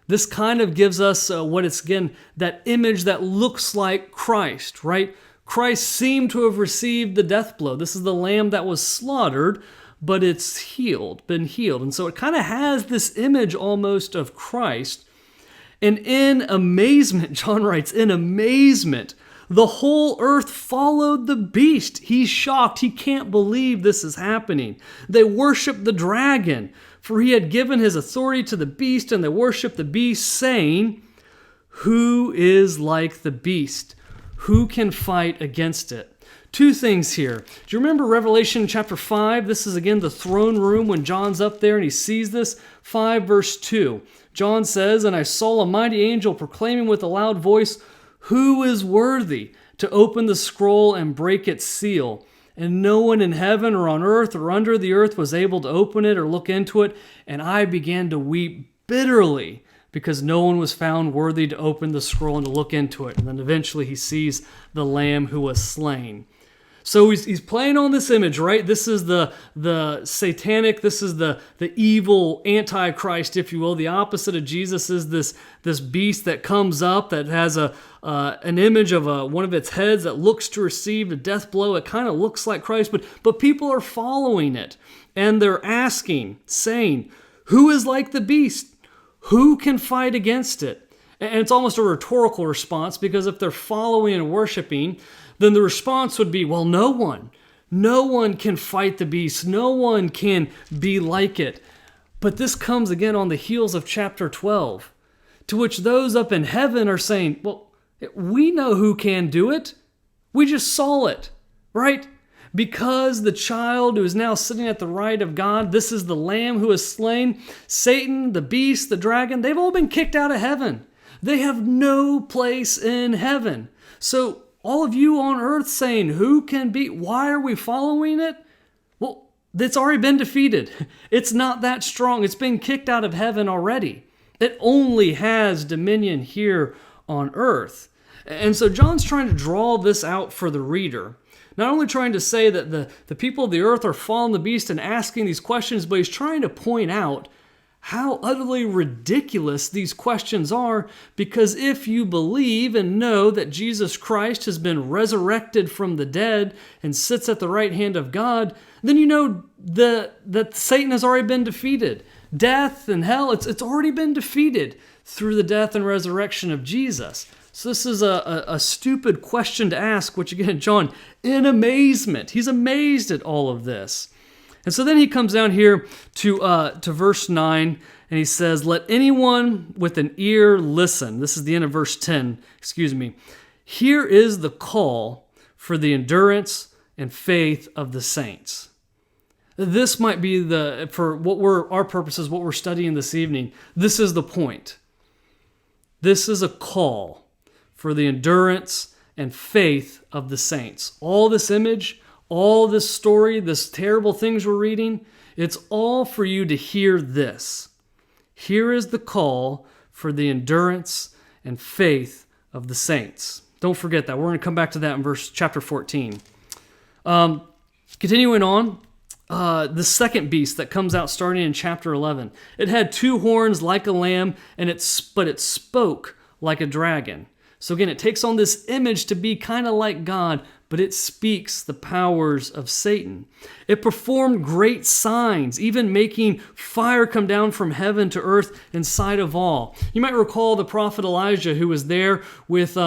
This kind of gives us what it's, again, that image that looks like Christ, right? Christ seemed to have received the death blow. This is the lamb that was slaughtered, but it's been healed. And so it kind of has this image almost of Christ. And in amazement, John writes, in amazement, the whole earth followed the beast. He's shocked. He can't believe this is happening. They worship the dragon, for he had given his authority to the beast, and they worship the beast, saying, "Who is like the beast? Who can fight against it?" 2 things here. Do you remember Revelation chapter 5? This is again the throne room when John's up there and he sees this. 5 verse 2. John says, "And I saw a mighty angel proclaiming with a loud voice, 'Who is worthy to open the scroll and break its seal?' And no one in heaven or on earth or under the earth was able to open it or look into it. And I began to weep bitterly, because no one was found worthy to open the scroll and to look into it." And then eventually he sees the Lamb who was slain. So he's playing on this image, right? This is the satanic, this is the evil antichrist, if you will. The opposite of Jesus is this beast that comes up that has an image of one of its heads that looks to receive a death blow. It kind of looks like Christ, but people are following it. And they're asking, saying, "Who is like the beast? Who can fight against it?" And it's almost a rhetorical response, because if they're following and worshiping, then the response would be, well, no one. No one can fight the beast. No one can be like it. But this comes again on the heels of chapter 12, to which those up in heaven are saying, well, we know who can do it. We just saw it, right? Because the child who is now sitting at the right of God, this is the Lamb who is slain. Satan, the beast, the dragon, they've all been kicked out of heaven. They have no place in heaven. So all of you on earth saying, who can be, why are we following it? Well, it's already been defeated. It's not that strong. It's been kicked out of heaven already. It only has dominion here on earth. And so John's trying to draw this out for the reader. Not only trying to say that the people of the earth are following the beast and asking these questions, but he's trying to point out how utterly ridiculous these questions are, because if you believe and know that Jesus Christ has been resurrected from the dead and sits at the right hand of God, then you know that Satan has already been defeated. Death and hell, it's already been defeated through the death and resurrection of Jesus. So this is a stupid question to ask, which again, John, in amazement, he's amazed at all of this. And so then he comes down here to verse 9, and he says, "Let anyone with an ear listen." This is the end of verse 10, "Here is the call for the endurance and faith of the saints." This might be for our purposes, what we're studying this evening. This is the point. This is a call for the endurance and faith of the saints. All this image, all this story, this terrible things we're reading, it's all for you to hear this. Here is the call for the endurance and faith of the saints. Don't forget that. We're going to come back to that in chapter 14. Continuing on, the second beast that comes out starting in chapter 11. It had 2 horns like a lamb, but it spoke like a dragon. So again, it takes on this image to be kind of like God, but it speaks the powers of Satan. It performed great signs, even making fire come down from heaven to earth in sight of all. You might recall the prophet Elijah, who was there with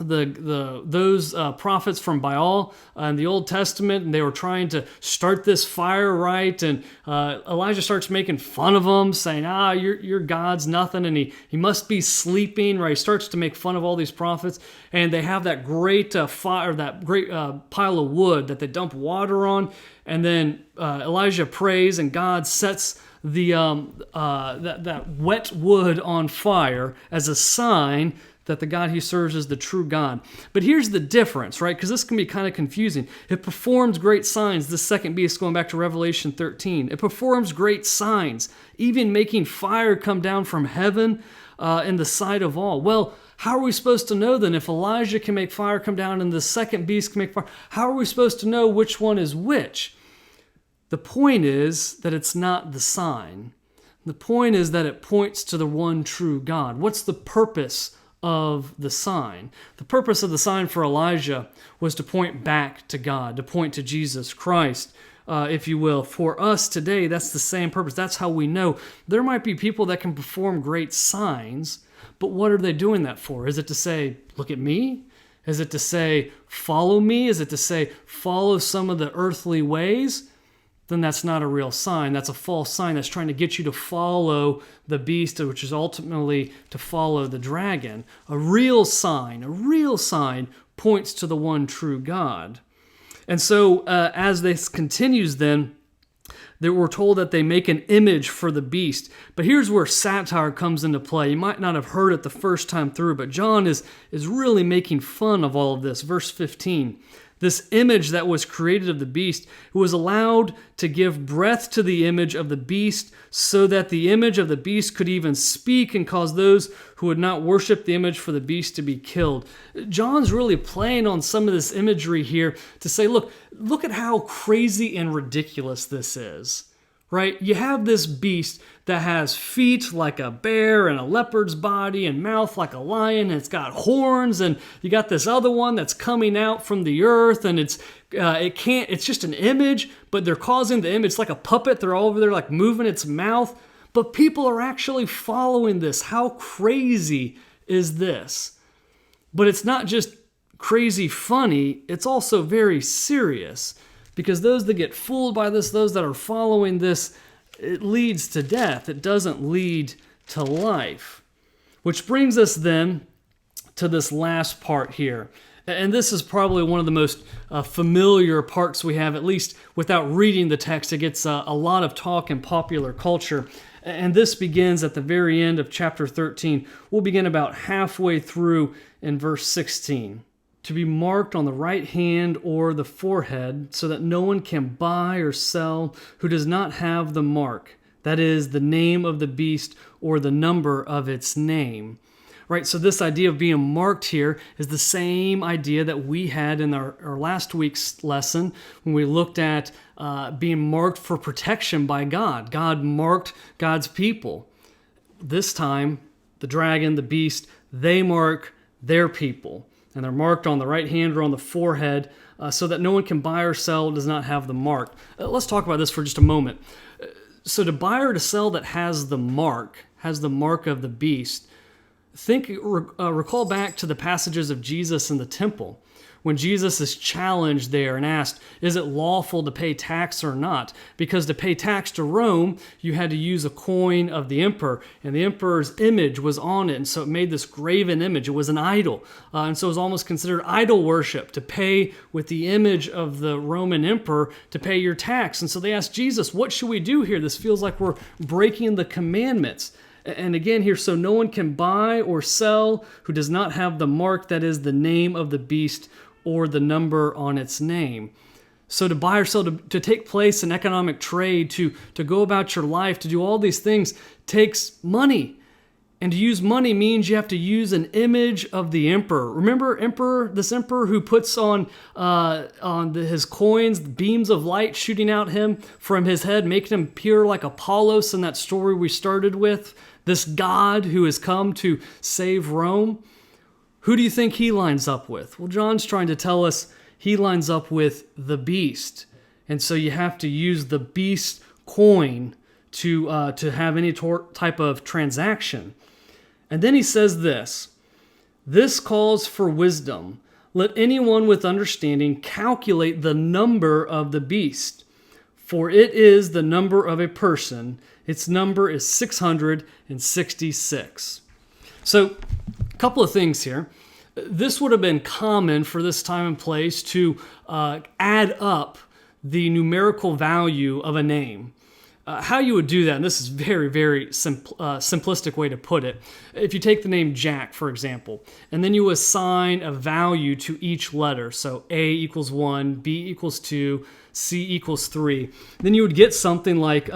those prophets from Baal in the Old Testament, and they were trying to start this fire, right? And Elijah starts making fun of them, saying, your God's nothing, and he must be sleeping, right? He starts to make fun of all these prophets, and they have that great fire, that great pile of wood that they dump water on, and then Elijah prays, and God sets the that wet wood on fire as a sign that the God he serves is the true God. But here's the difference, right? Because this can be kind of confusing. It performs great signs. This second beast, going back to Revelation 13, it performs great signs, even making fire come down from heaven in the sight of all. Well, how are we supposed to know then? If Elijah can make fire come down and the second beast can make fire, how are we supposed to know which one is which? The point is that it's not the sign. The point is that it points to the one true God. What's the purpose of the sign? The purpose of the sign for Elijah was to point back to God, to point to Jesus Christ, if you will. For us today, that's the same purpose. That's how we know. There might be people that can perform great signs, but what are they doing that for? Is it to say, look at me? Is it to say, follow me? Is it to say, follow some of the earthly ways? Then that's not a real sign. That's a false sign that's trying to get you to follow the beast, which is ultimately to follow the dragon. A real sign points to the one true God. And so as this continues then, we're told that they make an image for the beast. But here's where satire comes into play. You might not have heard it the first time through, but John is really making fun of all of this. Verse 15. This image that was created of the beast was allowed to give breath to the image of the beast so that the image of the beast could even speak and cause those who would not worship the image for the beast to be killed. John's really playing on some of this imagery here to say, look at how crazy and ridiculous this is. Right? You have this beast that has feet like a bear and a leopard's body and mouth like a lion, and it's got horns, and you got this other one that's coming out from the earth, and it's just an image, but they're causing the image, it's like a puppet, they're all over there like moving its mouth, but people are actually following this. How crazy is this? But it's not just crazy funny, it's also very serious. Because those that get fooled by this, those that are following this, it leads to death. It doesn't lead to life. Which brings us then to this last part here. And this is probably one of the most familiar parts we have, at least without reading the text. It gets a lot of talk in popular culture. And this begins at the very end of chapter 13. We'll begin about halfway through in verse 16. To be marked on the right hand or the forehead, so that no one can buy or sell who does not have the mark, that is, the name of the beast or the number of its name. Right, so this idea of being marked here is the same idea that we had in our last week's lesson when we looked at being marked for protection by God. God marked God's people. This time, the dragon, the beast, they mark their people. And they're marked on the right hand or on the forehead so that no one can buy or sell does not have the mark. Let's talk about this for just a moment. So to buy or to sell that has the mark of the beast, recall back to the passages of Jesus in the temple. When Jesus is challenged there and asked, is it lawful to pay tax or not? Because to pay tax to Rome, you had to use a coin of the emperor, and the emperor's image was on it, and so it made this graven image. It was an idol, and so it was almost considered idol worship to pay with the image of the Roman emperor to pay your tax. And so they asked Jesus, what should we do here? This feels like we're breaking the commandments. And again here, so no one can buy or sell who does not have the mark that is the name of the beast or the number on its name. So to buy or sell, to take place in economic trade, to go about your life, to do all these things takes money. And to use money means you have to use an image of the emperor. Remember this emperor who puts on his coins beams of light shooting out him from his head, making him appear like Apollos in that story we started with? This God who has come to save Rome. Who do you think he lines up with? Well, John's trying to tell us he lines up with the beast. And so you have to use the beast coin to have any type of transaction. And then he says this calls for wisdom. Let anyone with understanding calculate the number of the beast, for it is the number of a person. Its number is 666. So, a couple of things here. This would have been common for this time and place to add up the numerical value of a name. How you would do that, and this is very, very simplistic way to put it. If you take the name Jack, for example, and then you assign a value to each letter, so A equals 1, B equals 2, C equals 3, then you would get something like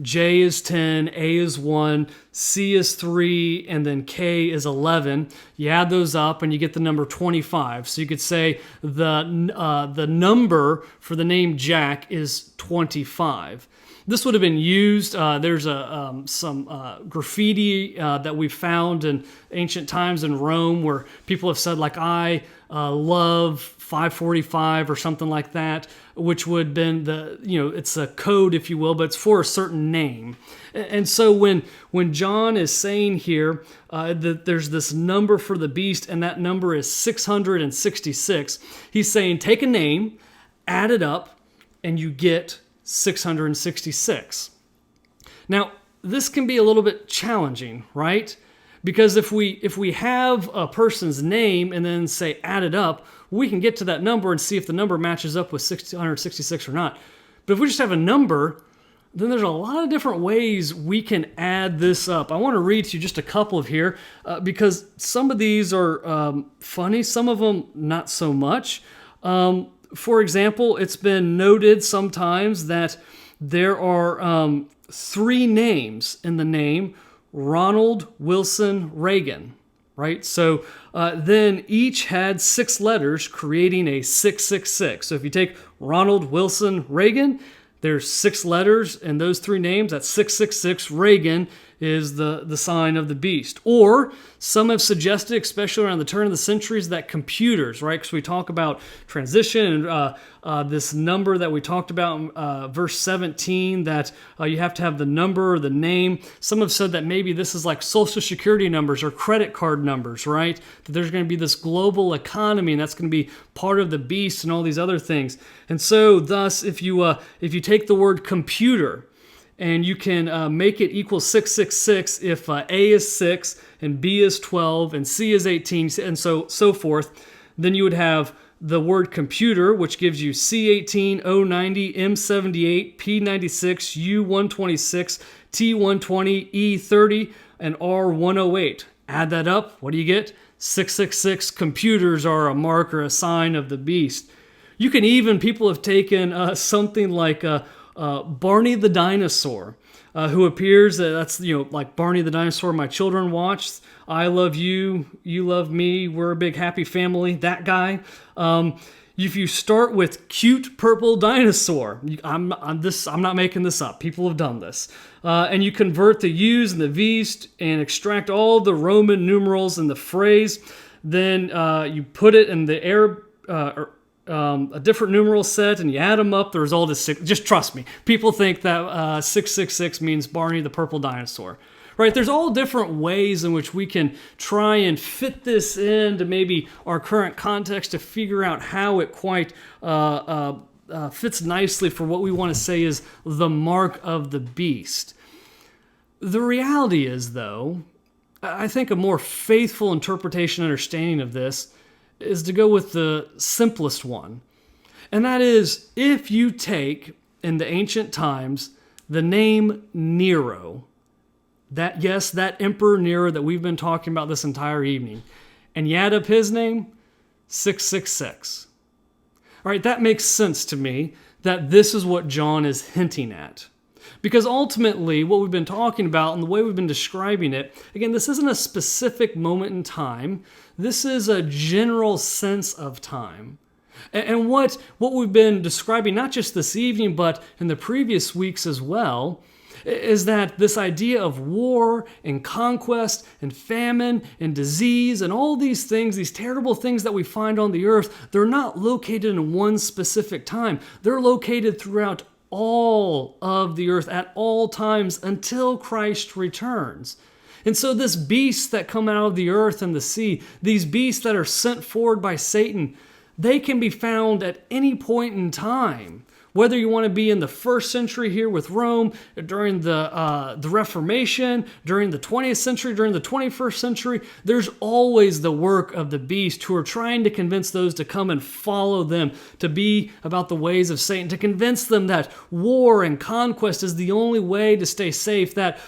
J is 10, A is 1, C is 3, and then K is 11. You add those up and you get the number 25. So you could say the number for the name Jack is 25. This would have been used. There's some graffiti that we found in ancient times in Rome where people have said, like, I love 545 or something like that, which would have been it's a code, if you will, but it's for a certain name. And so when John is saying here that there's this number for the beast and that number is 666, he's saying take a name, add it up, and you get 666. Now, this can be a little bit challenging, right? Because if we have a person's name and then say add it up, we can get to that number and see if the number matches up with 666 or not. But if we just have a number, then there's a lot of different ways we can add this up. I want to read to you just a couple of here because some of these are funny, some of them not so much. For example, it's been noted sometimes that there are 3 names in the name Ronald Wilson Reagan, right? So then each had 6 letters creating a 666. So if you take Ronald Wilson Reagan, there's 6 letters in those 3 names. That's 666. Reagan is the sign of the beast. Or some have suggested, especially around the turn of the centuries, that computers, right? Because we talk about transition and this number that we talked about in verse 17, that you have to have the number or the name. Some have said that maybe this is like Social Security numbers or credit card numbers, right? That there's going to be this global economy and that's going to be part of the beast and all these other things. And so thus, if you take the word computer, and you can make it equal 666 if A is 6 and B is 12 and C is 18 and so forth. Then you would have the word computer, which gives you C18, O90, M78, P96, U126, T120, E30, and R108. Add that up. What do you get? 666. Computers are a mark or a sign of the beast. You can even, people have taken something like Barney the dinosaur, who appears, that's, like Barney the dinosaur my children watch. I love you, you love me, we're a big happy family, that guy. If you start with cute purple dinosaur, I'm not making this up, people have done this, and you convert the U's and the V's and extract all the Roman numerals in the phrase, then you put it in the Arab a different numeral set and you add them up, the result is 6. Just trust me. People think that 666 means Barney the purple dinosaur. Right? There's all different ways in which we can try and fit this into maybe our current context to figure out how it quite fits nicely for what we want to say is the mark of the beast. The reality is, though, I think a more faithful interpretation and understanding of this is to go with the simplest one. And that is, if you take, in the ancient times, the name Nero, That Emperor Nero that we've been talking about this entire evening. And you add up his name, 666. All right, that makes sense to me that this is what John is hinting at. Because ultimately, what we've been talking about and the way we've been describing it, again, this isn't a specific moment in time. This is a general sense of time. And what we've been describing, not just this evening, but in the previous weeks as well, is that this idea of war and conquest and famine and disease and all these things, these terrible things that we find on the earth, they're not located in one specific time. They're located throughout all of the earth at all times until Christ returns. And so this beasts that come out of the earth and the sea, these beasts that are sent forward by Satan, they can be found at any point in time. Whether you want to be in the first century here with Rome, during the Reformation, during the 20th century, during the 21st century, there's always the work of the beast who are trying to convince those to come and follow them, to be about the ways of Satan, to convince them that war and conquest is the only way to stay safe, that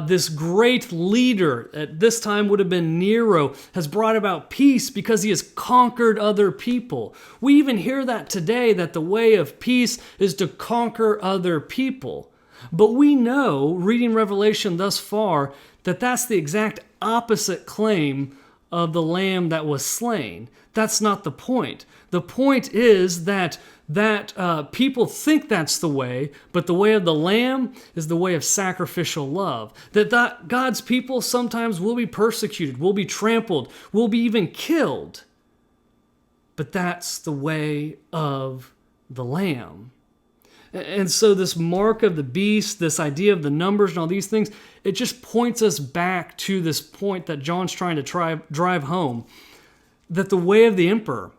this great leader, at this time would have been Nero, has brought about peace because he has conquered other people. We even hear that today, that the way of peace is to conquer other people. But we know, reading Revelation thus far, that that's the exact opposite claim of the Lamb that was slain. That's not the point. The point is that people think that's the way, but the way of the Lamb is the way of sacrificial love. That God's people sometimes will be persecuted, will be trampled, will be even killed. But that's the way of the Lamb. And so this mark of the beast, this idea of the numbers and all these things, it just points us back to this point that John's trying to drive home, that the way of the emperor,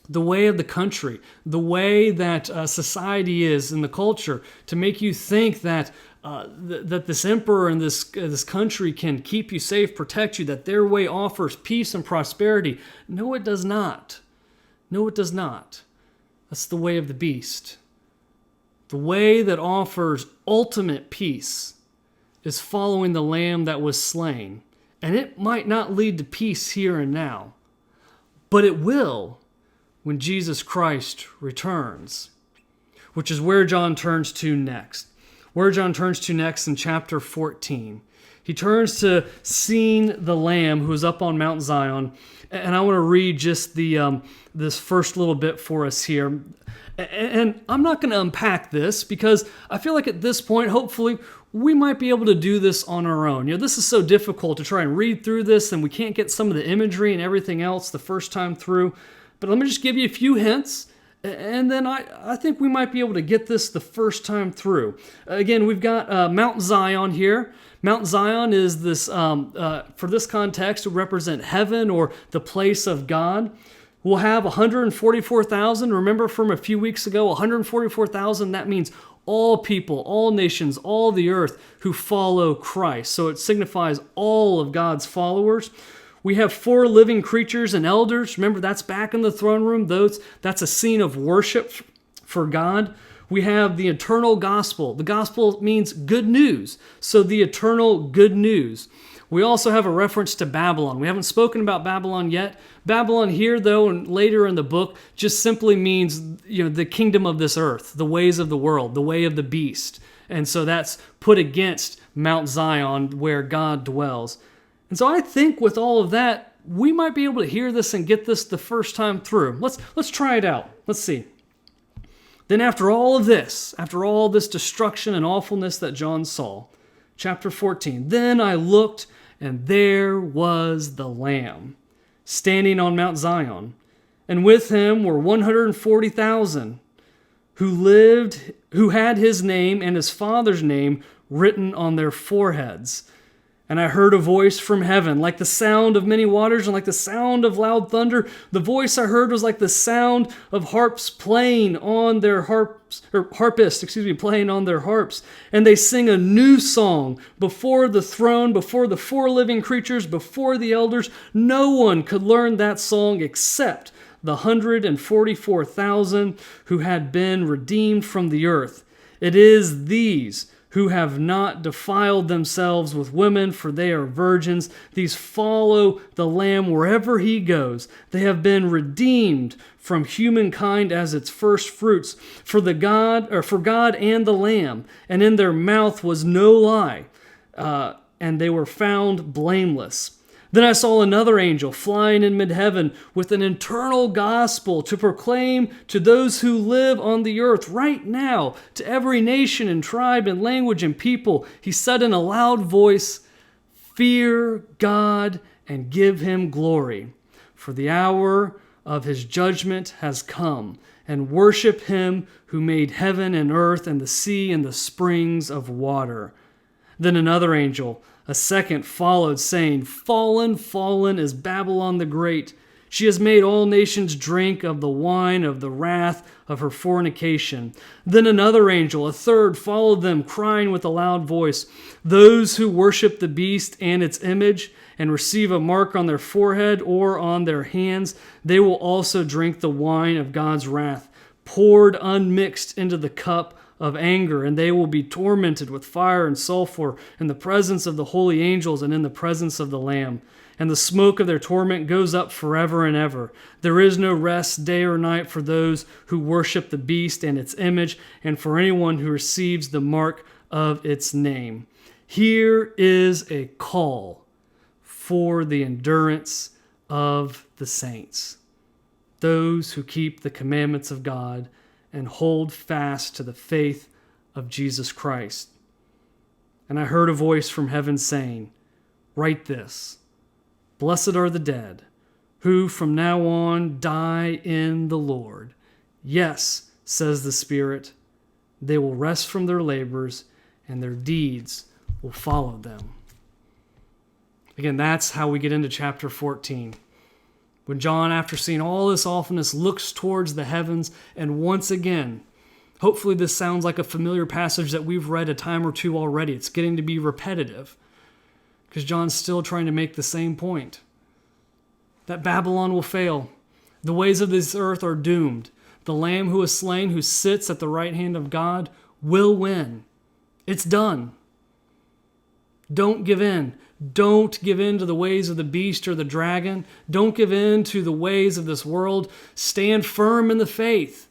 the way of the country, the way that society is in the culture, to make you think that that this emperor and this country can keep you safe, protect you, that their way offers peace and prosperity. No, it does not. No, it does not. That's the way of the beast. The way that offers ultimate peace is following the Lamb that was slain. And it might not lead to peace here and now, but it will when Jesus Christ returns, which is where John turns to next. Where John turns to next in chapter 14. He turns to seeing the Lamb who is up on Mount Zion. And I want to read just this first little bit for us here. And I'm not going to unpack this because I feel like at this point, hopefully, we might be able to do this on our own. You know, this is so difficult to try and read through this, and we can't get some of the imagery and everything else the first time through. But let me just give you a few hints, and then I think we might be able to get this the first time through. Again, we've got Mount Zion here. Mount Zion is this, for this context, to represent heaven or the place of God. We'll have 144,000. Remember from a few weeks ago, 144,000, that means all people, all nations, all the earth who follow Christ. So it signifies all of God's followers. We have 4 living creatures and elders. Remember, that's back in the throne room. That's a scene of worship for God. We have the eternal gospel. The gospel means good news. So the eternal good news. We also have a reference to Babylon. We haven't spoken about Babylon yet. Babylon here, though, and later in the book, just simply means, the kingdom of this earth, the ways of the world, the way of the beast. And so that's put against Mount Zion where God dwells. And so I think with all of that, we might be able to hear this and get this the first time through. Let's try it out. Let's see. Then after all of this, after all this destruction and awfulness that John saw, chapter 14, then I looked, and there was the Lamb, standing on Mount Zion, and with him were 140,000 who had his name and his father's name written on their foreheads. And I heard a voice from heaven, like the sound of many waters and like the sound of loud thunder. The voice I heard was like the sound of harps playing on their harps, or harpists, playing on their harps. And they sing a new song before the throne, before the 4 living creatures, before the elders. No one could learn that song except the 144,000 who had been redeemed from the earth. It is these who have not defiled themselves with women, for they are virgins. These follow the Lamb wherever he goes. They have been redeemed from humankind as its first fruits for God and the Lamb, and in their mouth was no lie, and they were found blameless. Then I saw another angel flying in mid-heaven with an eternal gospel to proclaim to those who live on the earth right now, to every nation and tribe and language and people. He said in a loud voice, "Fear God and give him glory, for the hour of his judgment has come, and worship him who made heaven and earth and the sea and the springs of water." Then another angel, a second, followed, saying, "Fallen, fallen is Babylon the Great. She has made all nations drink of the wine of the wrath of her fornication." Then another angel, a third, followed them, crying with a loud voice, "Those who worship the beast and its image and receive a mark on their forehead or on their hands, they will also drink the wine of God's wrath, poured unmixed into the cup of anger, and they will be tormented with fire and sulfur in the presence of the holy angels and in the presence of the Lamb. And the smoke of their torment goes up forever and ever. There is no rest day or night for those who worship the beast and its image, and for anyone who receives the mark of its name. Here is a call for the endurance of the saints, those who keep the commandments of God and hold fast to the faith of Jesus Christ. And I heard a voice from heaven saying, "Write this, blessed are the dead, who from now on die in the Lord. Yes, says the Spirit, they will rest from their labors, and their deeds will follow them." Again, that's how we get into chapter 14. When John, after seeing all this awfulness, looks towards the heavens, and once again, hopefully this sounds like a familiar passage that we've read a time or two already. It's getting to be repetitive, because John's still trying to make the same point. That Babylon will fail. The ways of this earth are doomed. The Lamb who is slain, who sits at the right hand of God, will win. It's done. Don't give in. Don't give in to the ways of the beast or the dragon. Don't give in to the ways of this world. Stand firm in the faith.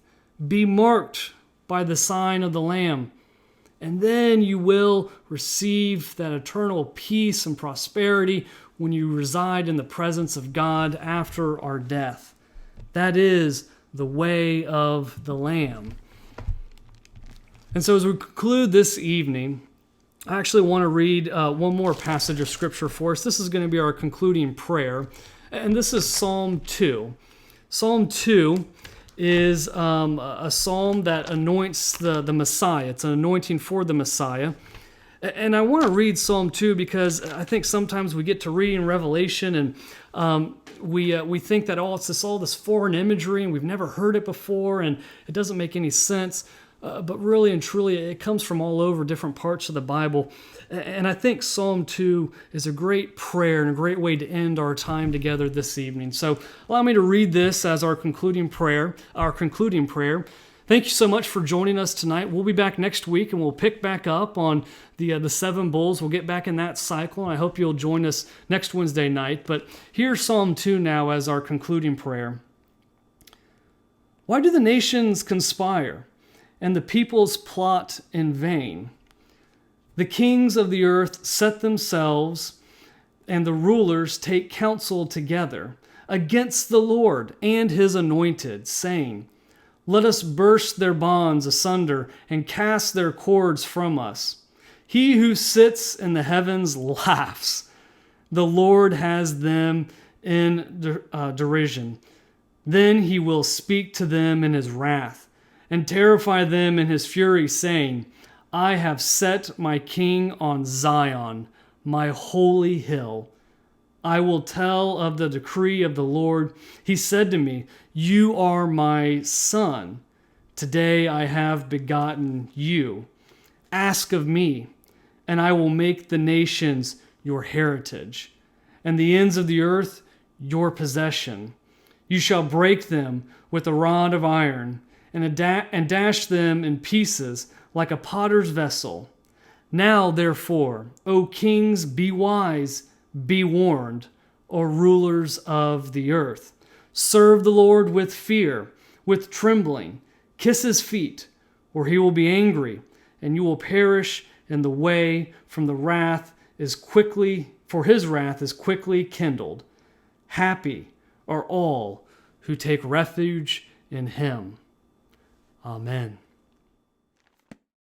Be marked by the sign of the Lamb. And then you will receive that eternal peace and prosperity when you reside in the presence of God after our death. That is the way of the Lamb. And so as we conclude this evening, I actually want to read one more passage of Scripture for us. This is going to be our concluding prayer, and this is Psalm 2. Psalm 2 is a psalm that anoints the Messiah. It's an anointing for the Messiah. And I want to read Psalm 2 because I think sometimes we get to reading Revelation and we think that it's all this foreign imagery and we've never heard it before and it doesn't make any sense. But really and truly, it comes from all over different parts of the Bible. And I think Psalm 2 is a great prayer and a great way to end our time together this evening. So allow me to read this as our concluding prayer. Thank you so much for joining us tonight. We'll be back next week and we'll pick back up on the seven bowls. We'll get back in that cycle. And I hope you'll join us next Wednesday night. But here's Psalm 2 now as our concluding prayer. Why do the nations conspire and the peoples plot in vain? The kings of the earth set themselves, and the rulers take counsel together against the Lord and his anointed, saying, "Let us burst their bonds asunder and cast their cords from us." He who sits in the heavens laughs. The Lord has them in derision. Then he will speak to them in his wrath and terrify them in his fury, saying, "I have set my king on Zion, my holy hill. I will tell of the decree of the Lord. He said to me, 'You are my son. Today I have begotten you. Ask of me, and I will make the nations your heritage, and the ends of the earth your possession. You shall break them with a rod of iron, and dash them in pieces like a potter's vessel. Now, therefore, O kings, be wise, be warned, O rulers of the earth. Serve the Lord with fear, with trembling. Kiss his feet, or he will be angry, and you will perish in the way, for his wrath is quickly kindled. Happy are all who take refuge in him. Amen.